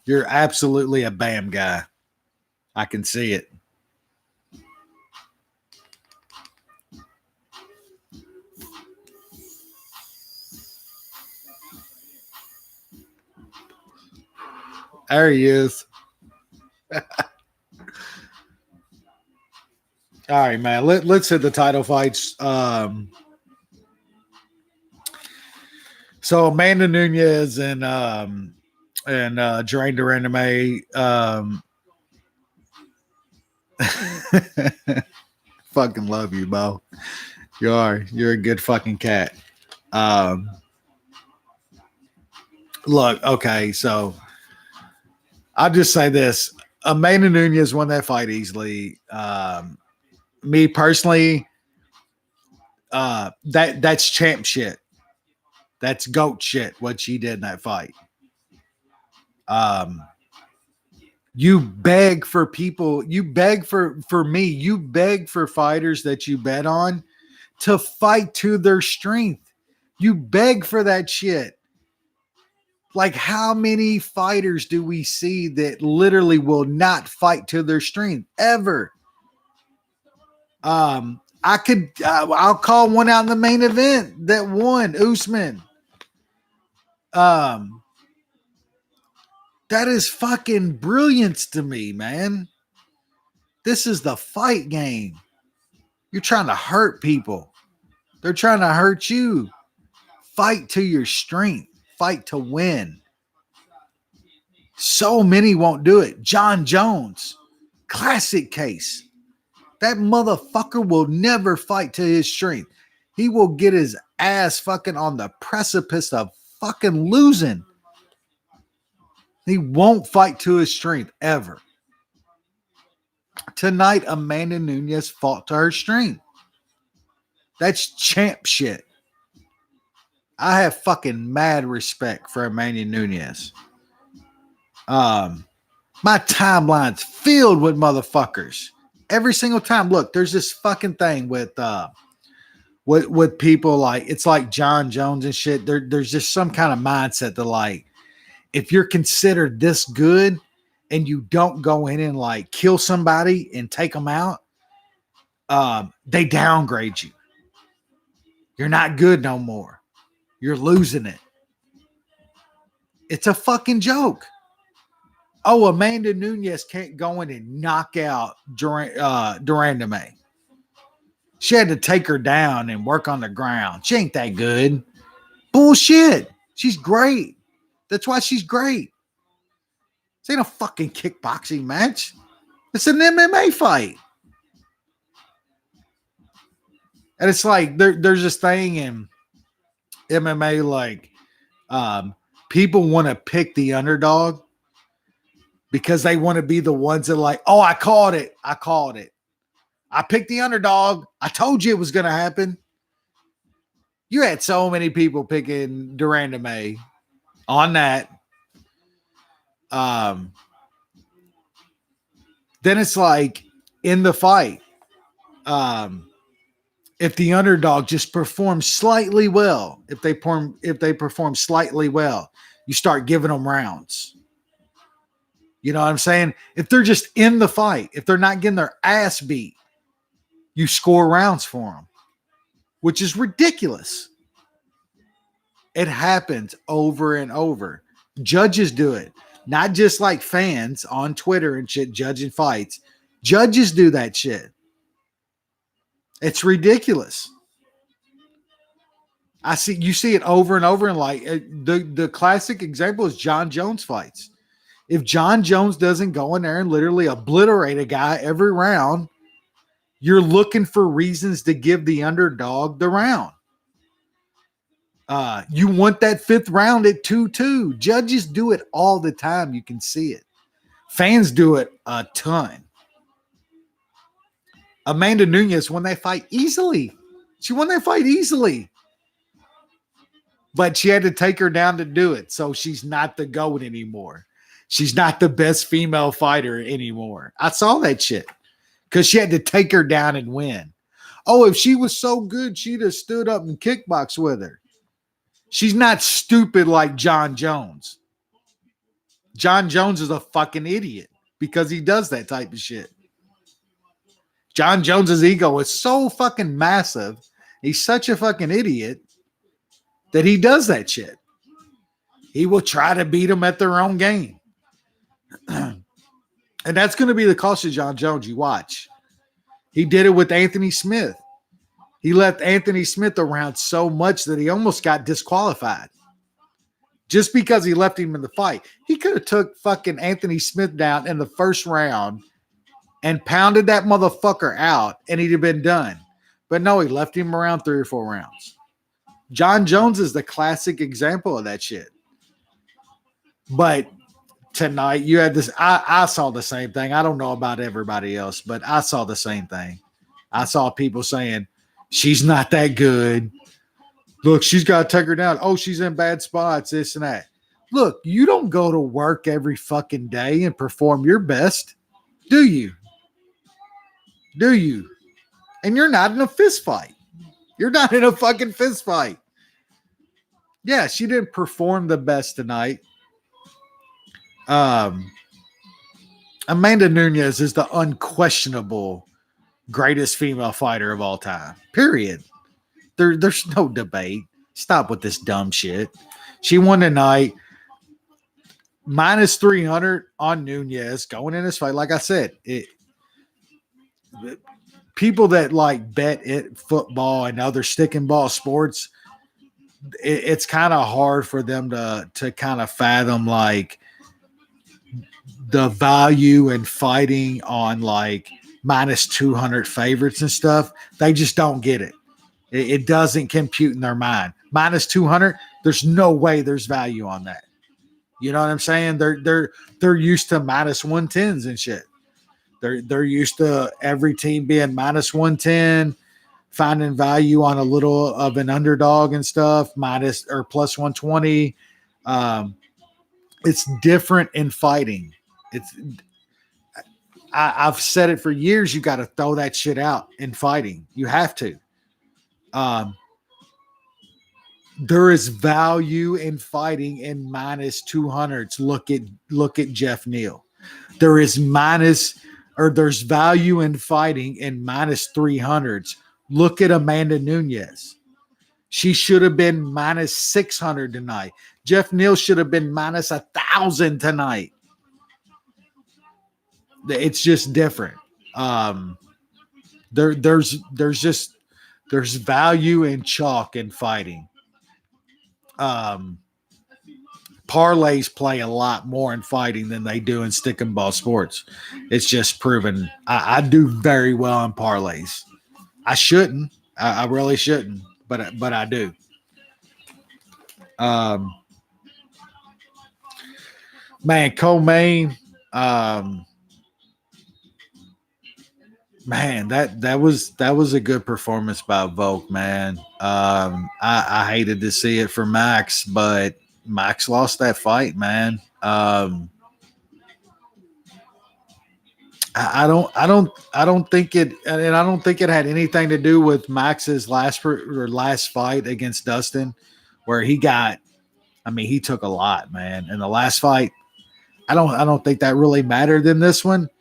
A: You're absolutely a BAM guy. I can see it. There he is. All right, man. Let's hit the title fights. So Amanda Nunez and Drain Durandame. Fucking love you, Bo. You're a good fucking cat. Look, okay, so I'll just say this: Amanda Nunez won that fight easily. Me personally, that's champ shit. That's GOAT shit. What she did in that fight. You beg for people. You beg for me. You beg for fighters that you bet on to fight to their strength. You beg for that shit. Like, how many fighters do we see that literally will not fight to their strength ever? I'll call one out in the main event that won, Usman. That is fucking brilliance to me, man. This is the fight game. You're trying to hurt people. They're trying to hurt you. Fight to your strength. Fight to win. So many won't do it. John Jones, classic case. That motherfucker will never fight to his strength. He will get his ass fucking on the precipice of fucking losing. He won't fight to his strength ever. Tonight, Amanda Nunez fought to her strength. That's champ shit. I have fucking mad respect for Amanda Nunez. My timeline's filled with motherfuckers. Every single time. Look, there's this fucking thing with people like, it's like John Jones and shit. There's just some kind of mindset that, like, if you're considered this good and you don't go in and like kill somebody and take them out, they downgrade you. You're not good no more. You're losing it. It's a fucking joke. Oh, Amanda Nunez can't go in and knock out Durandame. She had to take her down and work on the ground. She ain't that good. Bullshit. She's great. That's why she's great. This ain't a fucking kickboxing match. It's an MMA fight. And it's like there's this thing in MMA, like people want to pick the underdog because they want to be the ones that, like, oh, I called it. I picked the underdog. I told you it was going to happen. You had so many people picking Duranda May on that. Then it's like in the fight, if the underdog just performs slightly well, if they perform slightly well, you start giving them rounds. You know what I'm saying? If they're just in the fight, if they're not getting their ass beat, you score rounds for them, which is ridiculous. It happens over and over. Judges do it, not just like fans on Twitter and shit judging fights. Judges do that shit. It's ridiculous. You see it over and over, and like the classic example is John Jones fights. If John Jones doesn't go in there and literally obliterate a guy every round, you're looking for reasons to give the underdog the round. You want that fifth round at 2-2. Judges do it all the time. You can see it. Fans do it a ton. Amanda Nunes won that fight easily. She won that fight easily. But she had to take her down to do it. So she's not the GOAT anymore. She's not the best female fighter anymore. I saw that shit because she had to take her down and win. Oh, if she was so good, she'd have stood up and kickboxed with her. She's not stupid like John Jones. John Jones is a fucking idiot because he does that type of shit. John Jones's ego is so fucking massive. He's such a fucking idiot that he does that shit. He will try to beat them at their own game. And that's going to be the cost of John Jones. You watch. He did it with Anthony Smith. He left Anthony Smith around so much that he almost got disqualified. Just because he left him in the fight. He could have took fucking Anthony Smith down in the first round and pounded that motherfucker out, and he'd have been done. But no, he left him around 3 or 4 rounds. John Jones is the classic example of that shit. But tonight, you had this. I saw the same thing. I don't know about everybody else, but I saw the same thing. I saw people saying, she's not that good. Look, she's got to take her down. Oh, she's in bad spots, this and that. Look, you don't go to work every fucking day and perform your best, do you? Do you? And you're not in a fist fight. You're not in a fucking fist fight. Yeah, she didn't perform the best tonight. Amanda Nunes is the unquestionable greatest female fighter of all time. Period. There's no debate. Stop with this dumb shit. She won tonight. Minus 300 on Nunes going in this fight. Like I said, people that like bet it football and other stick and ball sports, it's kind of hard for them to kind of fathom like the value in fighting on like minus 200 favorites and stuff. They just don't get it. It doesn't compute in their mind. Minus 200, there's no way there's value on that. You know what I'm saying? They're used to minus 110s and shit. They're used to every team being minus 110, finding value on a little of an underdog and stuff, minus or plus 120. It's different in fighting. I've said it for years. You got to throw that shit out in fighting. You have to. There is value in fighting in minus 200s. Look at Jeff Neal. There's value in fighting in minus 300s. Look at Amanda Nunes. She should have been minus 600 tonight. Jeff Neal should have been minus 1,000 tonight. It's just different. There's value in chalk in fighting. Parlays play a lot more in fighting than they do in stick and ball sports. It's just proven. I do very well in parlays. I shouldn't. I really shouldn't, but I do. Man, co-main. Man, that was a good performance by Volk, man. I hated to see it for Max, but Max lost that fight, man. I don't think it, and I don't think it had anything to do with Max's last fight against Dustin, where he got. I mean, he took a lot, man. In the last fight, I don't think that really mattered in this one.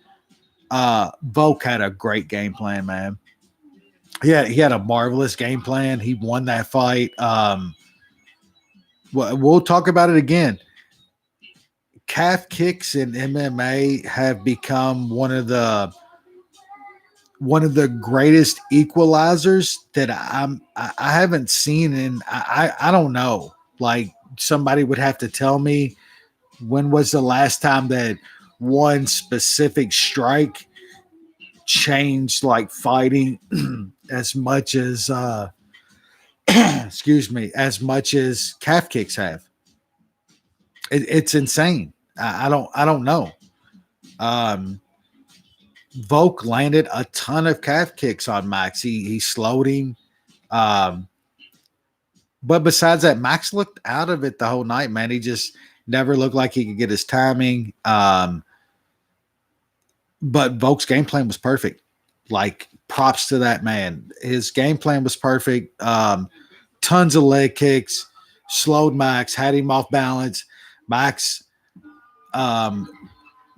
A: Volk had a great game plan, man. He had a marvelous game plan. He won that fight. We'll talk about it again. Calf kicks in MMA have become one of the greatest equalizers that I haven't seen, and I don't know. Like, somebody would have to tell me when was the last time that one specific strike changed like fighting as much as excuse me, as much as calf kicks have. It's insane. I don't know. Um, Volk landed a ton of calf kicks on Max. He slowed him. Um, but besides that, Max looked out of it the whole night, man. He just never looked like he could get his timing. But Volk's game plan was perfect. Like, props to that man. His game plan was perfect. Tons of leg kicks, slowed Max, had him off balance. Max, um,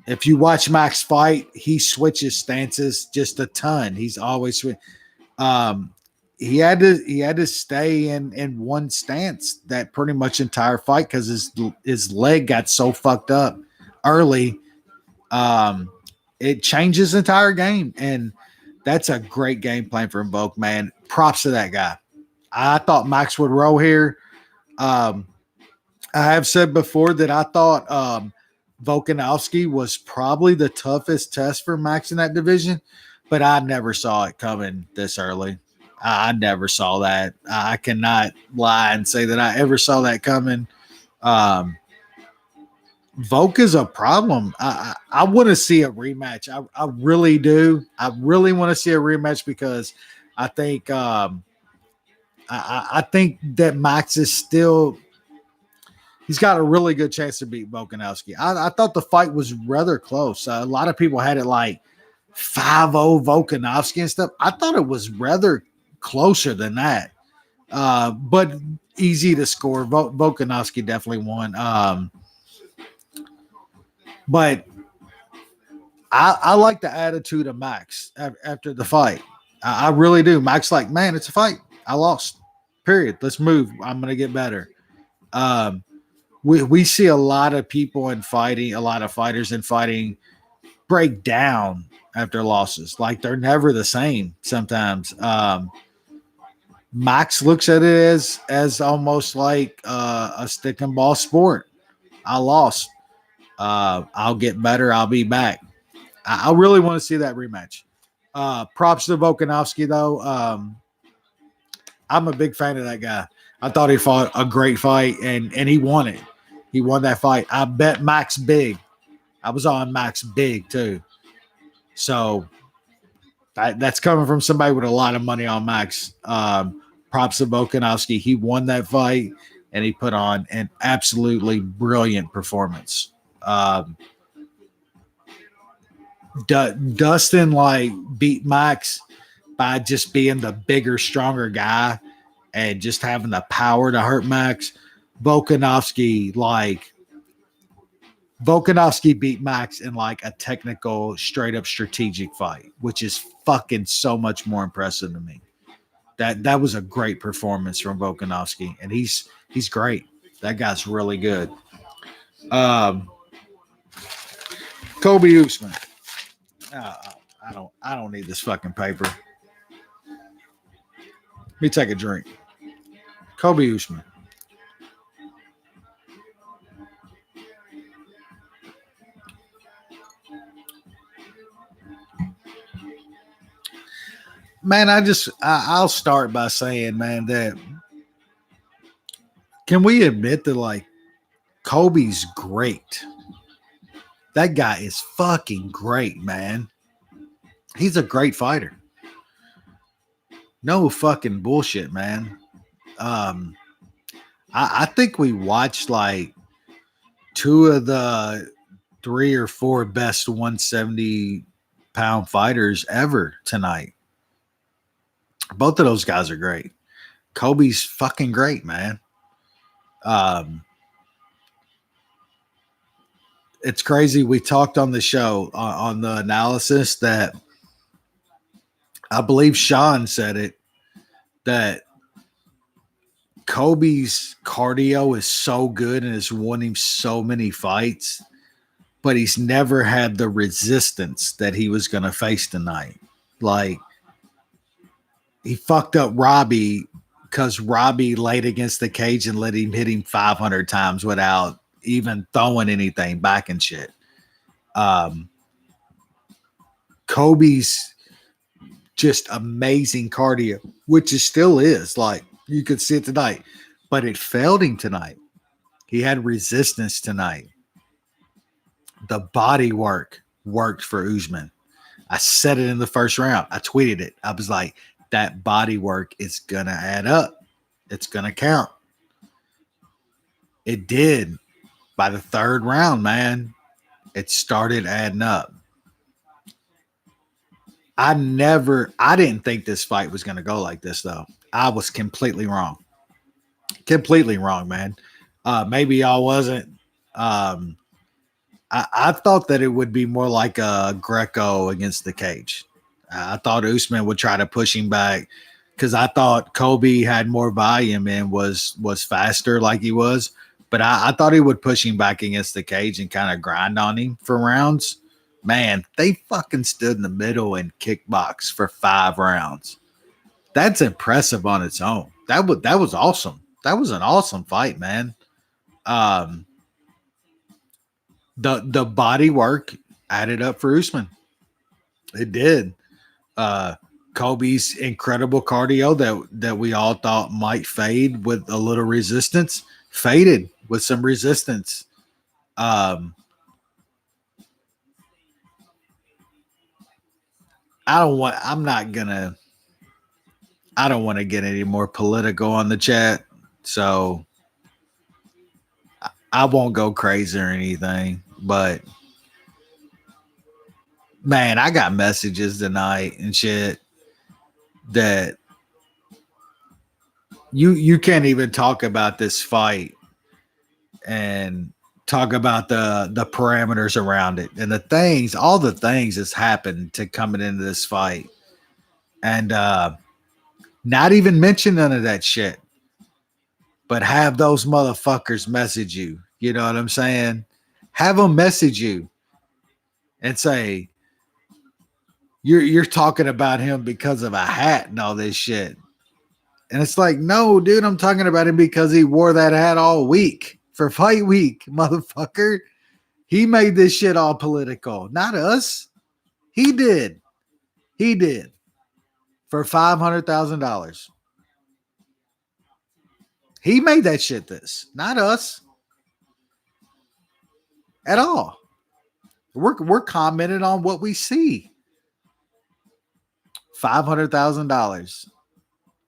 A: if you watch Max fight, he switches stances just a ton. He's always um, he had to stay in one stance that pretty much entire fight because his leg got so fucked up early. Um, it changes the entire game, and that's a great game plan for Invoke, man. Props to that guy. I thought Max would roll here. Um, I have said before that I thought Volkanovski was probably the toughest test for Max in that division, but I never saw it coming this early. I never saw that. I cannot lie and say that I ever saw that coming. Um, Volk is a problem. I want to see a rematch. I really do. I really want to see a rematch because I think I think that Max is still he's got a really good chance to beat Volkanovski. I thought the fight was rather close. A lot of people had it like 5-0 Volkanovski and stuff. I thought it was rather closer than that, but easy to score. Volkanovski definitely won. But I like the attitude of Max after the fight. I really do. Max like, man, it's a fight. I lost. Period. Let's move. I'm gonna get better. Um, we see a lot of people in fighting, a lot of fighters in fighting break down after losses. Like, they're never the same sometimes. Max looks at it as almost like a stick and ball sport. I lost. I'll get better. I'll be back. I really want to see that rematch. Props to Volkanovski, though. I'm a big fan of that guy. I thought he fought a great fight, and he won it. He won that fight. I bet Max big. I was on Max big, too. So that's coming from somebody with a lot of money on Max. Props to Volkanovski. He won that fight, and he put on an absolutely brilliant performance. Dustin like beat Max by just being the bigger, stronger guy and just having the power to hurt Max. Volkanovski beat Max in like a technical, straight up strategic fight, which is fucking so much more impressive to me. That was a great performance from Volkanovski, and he's great. That guy's really good. Um, Kobe Usman. Uh, I don't need this fucking paper. Let me take a drink. Kobe Usman. Man, I'll start by saying, man, that can we admit that like Kobe's great? That guy is fucking great, man. He's a great fighter. No fucking bullshit, man. Um, I think we watched like two of the three or four best 170-pound fighters ever tonight. Both of those guys are great. Kobe's fucking great, man. Um, it's crazy. We talked on the show on the analysis that I believe Sean said it that Kobe's cardio is so good and has won him so many fights, but he's never had the resistance that he was going to face tonight. Like, he fucked up Robbie because Robbie laid against the cage and let him hit him 500 times without even throwing anything back and shit. Um, Kobe's just amazing cardio, which it still is. Like, you could see it tonight, but it failed him tonight. He had resistance tonight. The body work worked for Usman. I said it in the first round. I tweeted it. I was like, that body work is going to add up. It's going to count. It did. By the third round, man, it started adding up. I didn't think this fight was going to go like this, though. I was completely wrong. Completely wrong, man. Maybe I wasn't. I thought that it would be more like a Greco against the cage. I thought Usman would try to push him back because I thought Kobe had more volume and was faster like he was. But I thought he would push him back against the cage and kind of grind on him for rounds. Man, they fucking stood in the middle and kickbox for 5 rounds. That's impressive on its own. That was awesome. That was an awesome fight, man. Um, the body work added up for Usman. It did. Kobe's incredible cardio that we all thought might fade with a little resistance faded with some resistance. I don't want. I'm not gonna. I don't want to get any more political on the chat, so I won't go crazy or anything. But man, I got messages tonight and shit that you can't even talk about this fight and talk about the parameters around it and the things, all the things that's happened to coming into this fight, and not even mention none of that shit, but have those motherfuckers message you. You know what I'm saying? Have them message you and say you're talking about him because of a hat and all this shit. And it's like, no, dude, I'm talking about him because he wore that hat all week for fight week, motherfucker. He made this shit all political, not us. He did. He did for $500,000. He made that shit this, not us at all. We're commenting on what we see. $500,000.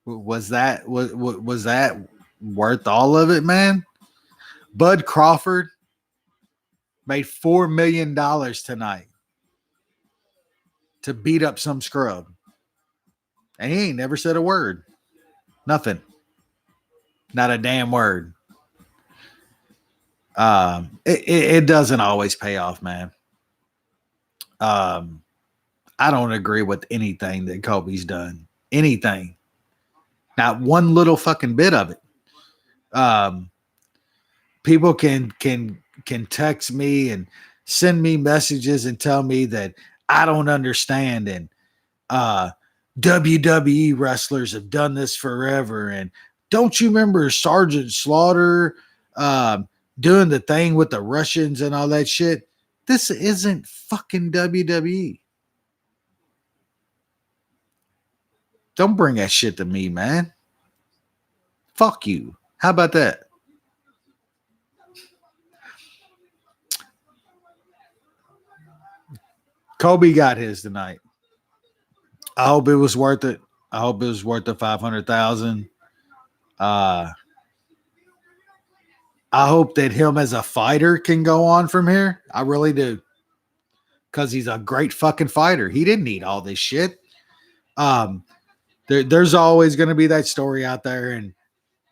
A: Was that worth all of it, man? Bud Crawford made $4 million tonight to beat up some scrub, and he ain't never said a word. Nothing. Not a damn word. It doesn't always pay off, man. I don't agree with anything that Kobe's done. Anything. Not one little fucking bit of it. People can text me and send me messages and tell me that I don't understand, and WWE wrestlers have done this forever, and don't you remember Sergeant Slaughter doing the thing with the Russians and all that shit? This isn't fucking WWE. Don't bring that shit to me, man. Fuck you. How about that? Kobe got his tonight. I hope it was worth it. I hope it was worth the 500,000. Uh, I hope that him as a fighter can go on from here. I really do, because he's a great fucking fighter. He didn't need all this shit. Um, there's always going to be that story out there, and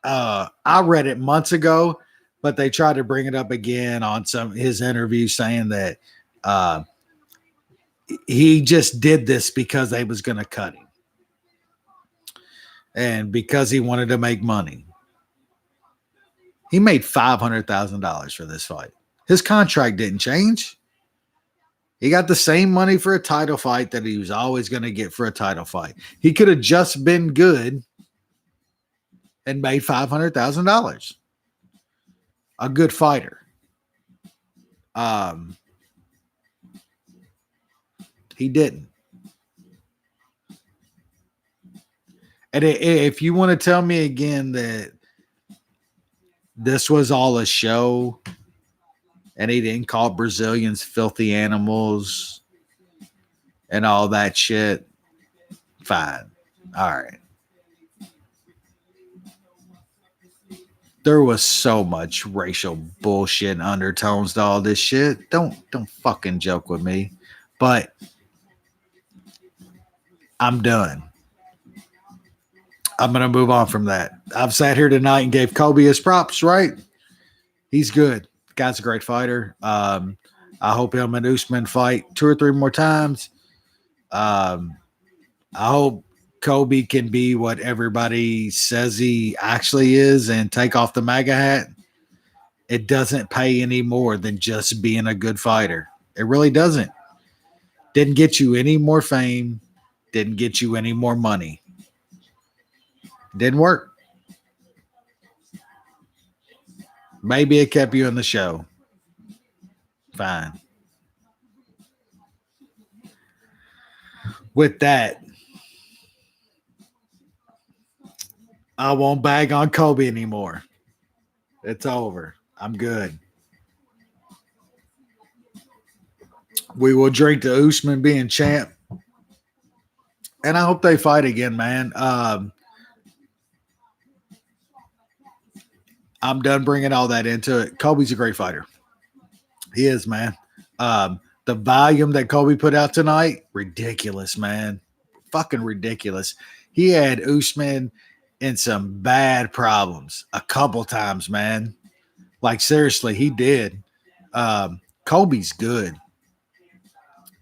A: I read it months ago, but they tried to bring it up again on some his interview, saying that uh, he just did this because they was going to cut him, and because he wanted to make money. He made $500,000 for this fight. His contract didn't change. He got the same money for a title fight that he was always going to get for a title fight. He could have just been good and made $500,000. A good fighter. He didn't. And if you want to tell me again that this was all a show and he didn't call Brazilians filthy animals and all that shit, fine. All right. There was so much racial bullshit and undertones to all this shit. Don't fucking joke with me. But I'm done. I'm gonna move on from that. I've sat here tonight and gave Kobe his props, right? He's good. Guy's a great fighter. I hope him and Usman fight 2 or 3 more times. I hope Kobe can be what everybody says he actually is and take off the MAGA hat. It doesn't pay any more than just being a good fighter. It really doesn't. Didn't get you any more fame. Didn't get you any more money. Didn't work. Maybe it kept you in the show. Fine. With that, I won't bag on Kobe anymore. It's over. I'm good. We will drink to Usman being champ. And I hope they fight again, man. I'm done bringing all that into it. Kobe's a great fighter. He is, man. The volume that Kobe put out tonight, ridiculous, man. Fucking ridiculous. He had Usman in some bad problems a couple times, man. Like, seriously, he did. Kobe's good.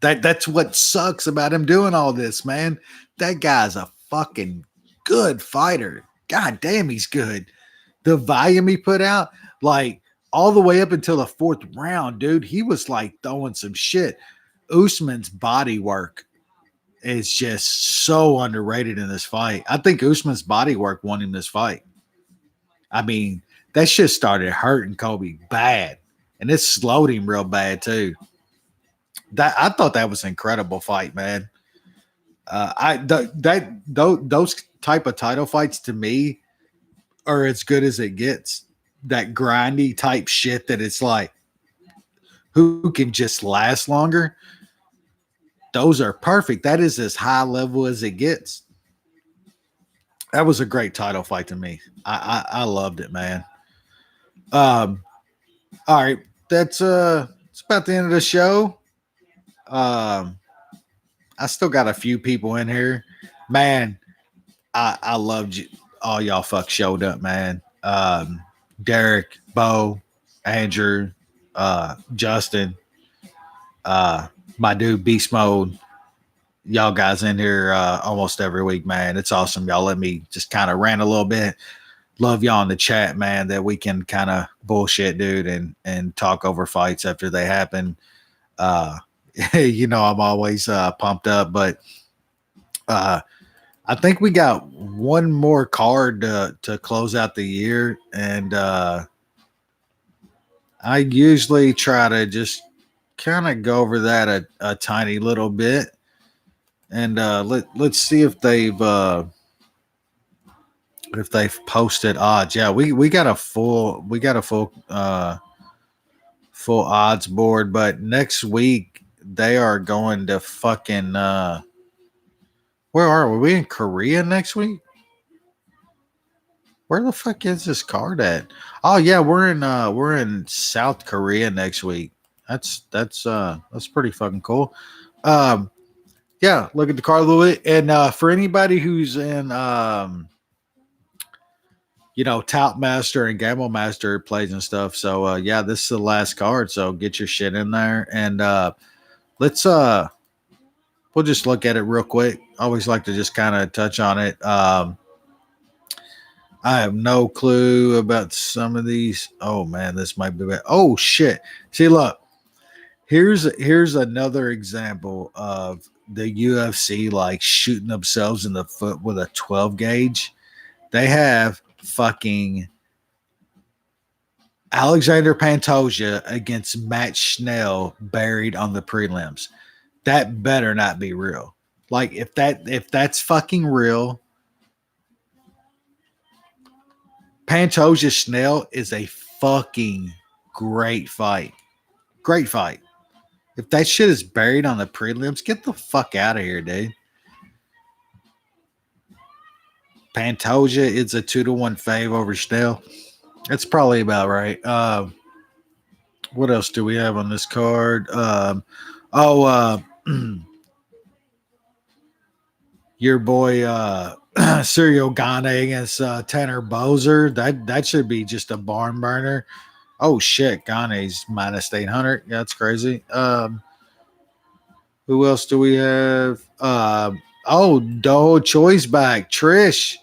A: That's what sucks about him doing all this, man. That guy's a fucking good fighter. God damn, he's good. The volume he put out, like all the way up until the 4th round, dude, he was like throwing some shit. Usman's body work is just so underrated in this fight. I think Usman's body work won him this fight. I mean, that shit started hurting Kobe bad, and it slowed him real bad too. I thought that was an incredible fight, man. Those type of title fights to me are as good as it gets. That grindy type shit that it's like, who can just last longer? Those are perfect. That is as high level as it gets. That was a great title fight to me. I loved it, man. All right, that's it's about the end of the show. I still got a few people in here, man. I loved you. All y'all fuck showed up, man. Derek, Bo, Andrew, Justin, my dude Beast Mode. Y'all guys in here almost every week, man. It's awesome. Y'all let me just kind of rant a little bit. Love y'all in the chat, man, that we can kind of bullshit, dude, and talk over fights after they happen. You know, I'm always pumped up, but I think we got one more card to close out the year, and I usually try to just kind of go over that a tiny little bit, and let's see if they've posted odds. Yeah, we got a full full odds board, but next week they are going to fucking Where are we? We in Korea next week? Where the fuck is this card at? Oh yeah, we're in South Korea next week. That's pretty fucking cool. Um yeah, look at the card a little bit. And for anybody who's in Tout Master and Gamble Master plays and stuff. So yeah, this is the last card. So get your shit in there and let's we'll just look at it real quick. I always like to just kind of touch on it. I have no clue about some of these. Oh man, this might be bad. Oh shit. See, look, here's another example of the UFC like shooting themselves in the foot with a 12 gauge. They have fucking Alexander Pantoja against Matt Schnell buried on the prelims. That better not be real. Like if that's fucking real, Pantoja Schnell is a fucking great fight. Great fight. If that shit is buried on the prelims, get the fuck out of here, dude. Pantoja is a 2-1 fave over Schnell. That's probably about right. What else do we have on this card? Your boy Serial Gane against Tanner Bozer. That should be just a barn burner. Oh shit, Gane's minus 800. Yeah, that's crazy. Who else do we have? Do Choi's back. Trish.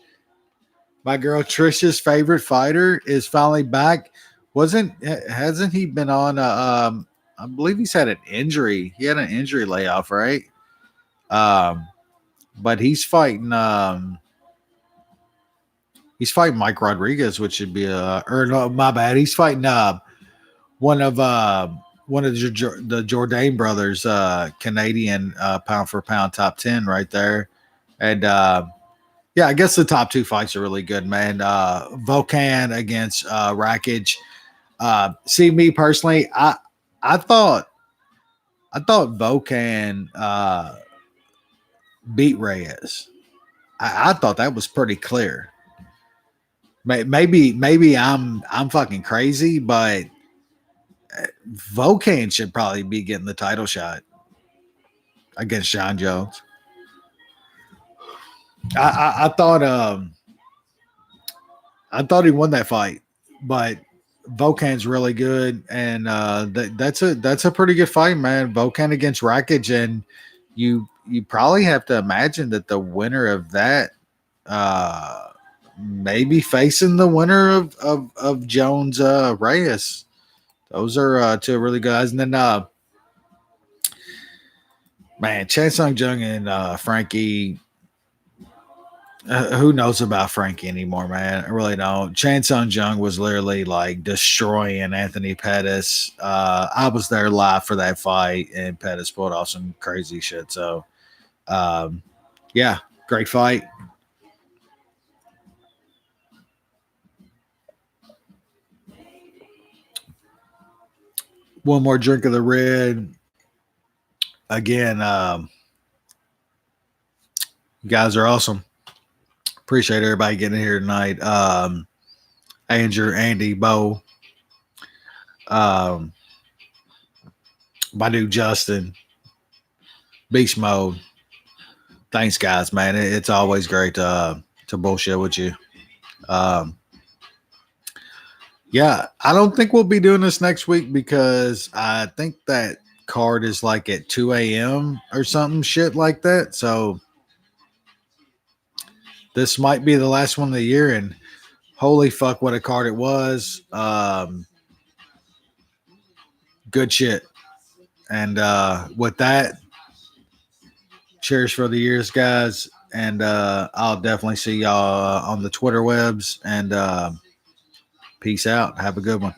A: My girl Trish's favorite fighter is finally back. Hasn't he been on I believe he's had an injury. He had an injury layoff, right? But he's fighting Mike Rodriguez, which should be or no, my bad. He's fighting one of the Jourdain brothers, Canadian pound for pound top 10 right there. And yeah, I guess the top two fights are really good, man. Volkan against Rakic. See, me personally, I thought Volkan beat Reyes. I thought that was pretty clear. Maybe I'm fucking crazy, but Volkan should probably be getting the title shot against John Jones. I thought he won that fight, but Volkan's really good, and that's a pretty good fight, man. Volkan against Rakic, and you probably have to imagine that the winner of that maybe facing the winner of Jones Reyes. Those are two really good guys, and then man, Chan Sung Jung and Frankie. Who knows about Frankie anymore, man? I really don't. Chan Sung Jung was literally like destroying Anthony Pettis. I was there live for that fight, and Pettis pulled off some crazy shit. So, yeah, great fight. One more drink of the red. Again, you guys are awesome. Appreciate everybody getting here tonight. Andrew, Andy, Bo, my dude Justin, Beast Mode. Thanks, guys, man. It's always great to bullshit with you. Yeah, I don't think we'll be doing this next week because I think that card is like at 2 a.m. or something shit like that. So this might be the last one of the year, and holy fuck, what a card it was. Good shit. And with that, cheers for the years, guys. And I'll definitely see y'all on the Twitter webs. And peace out. Have a good one.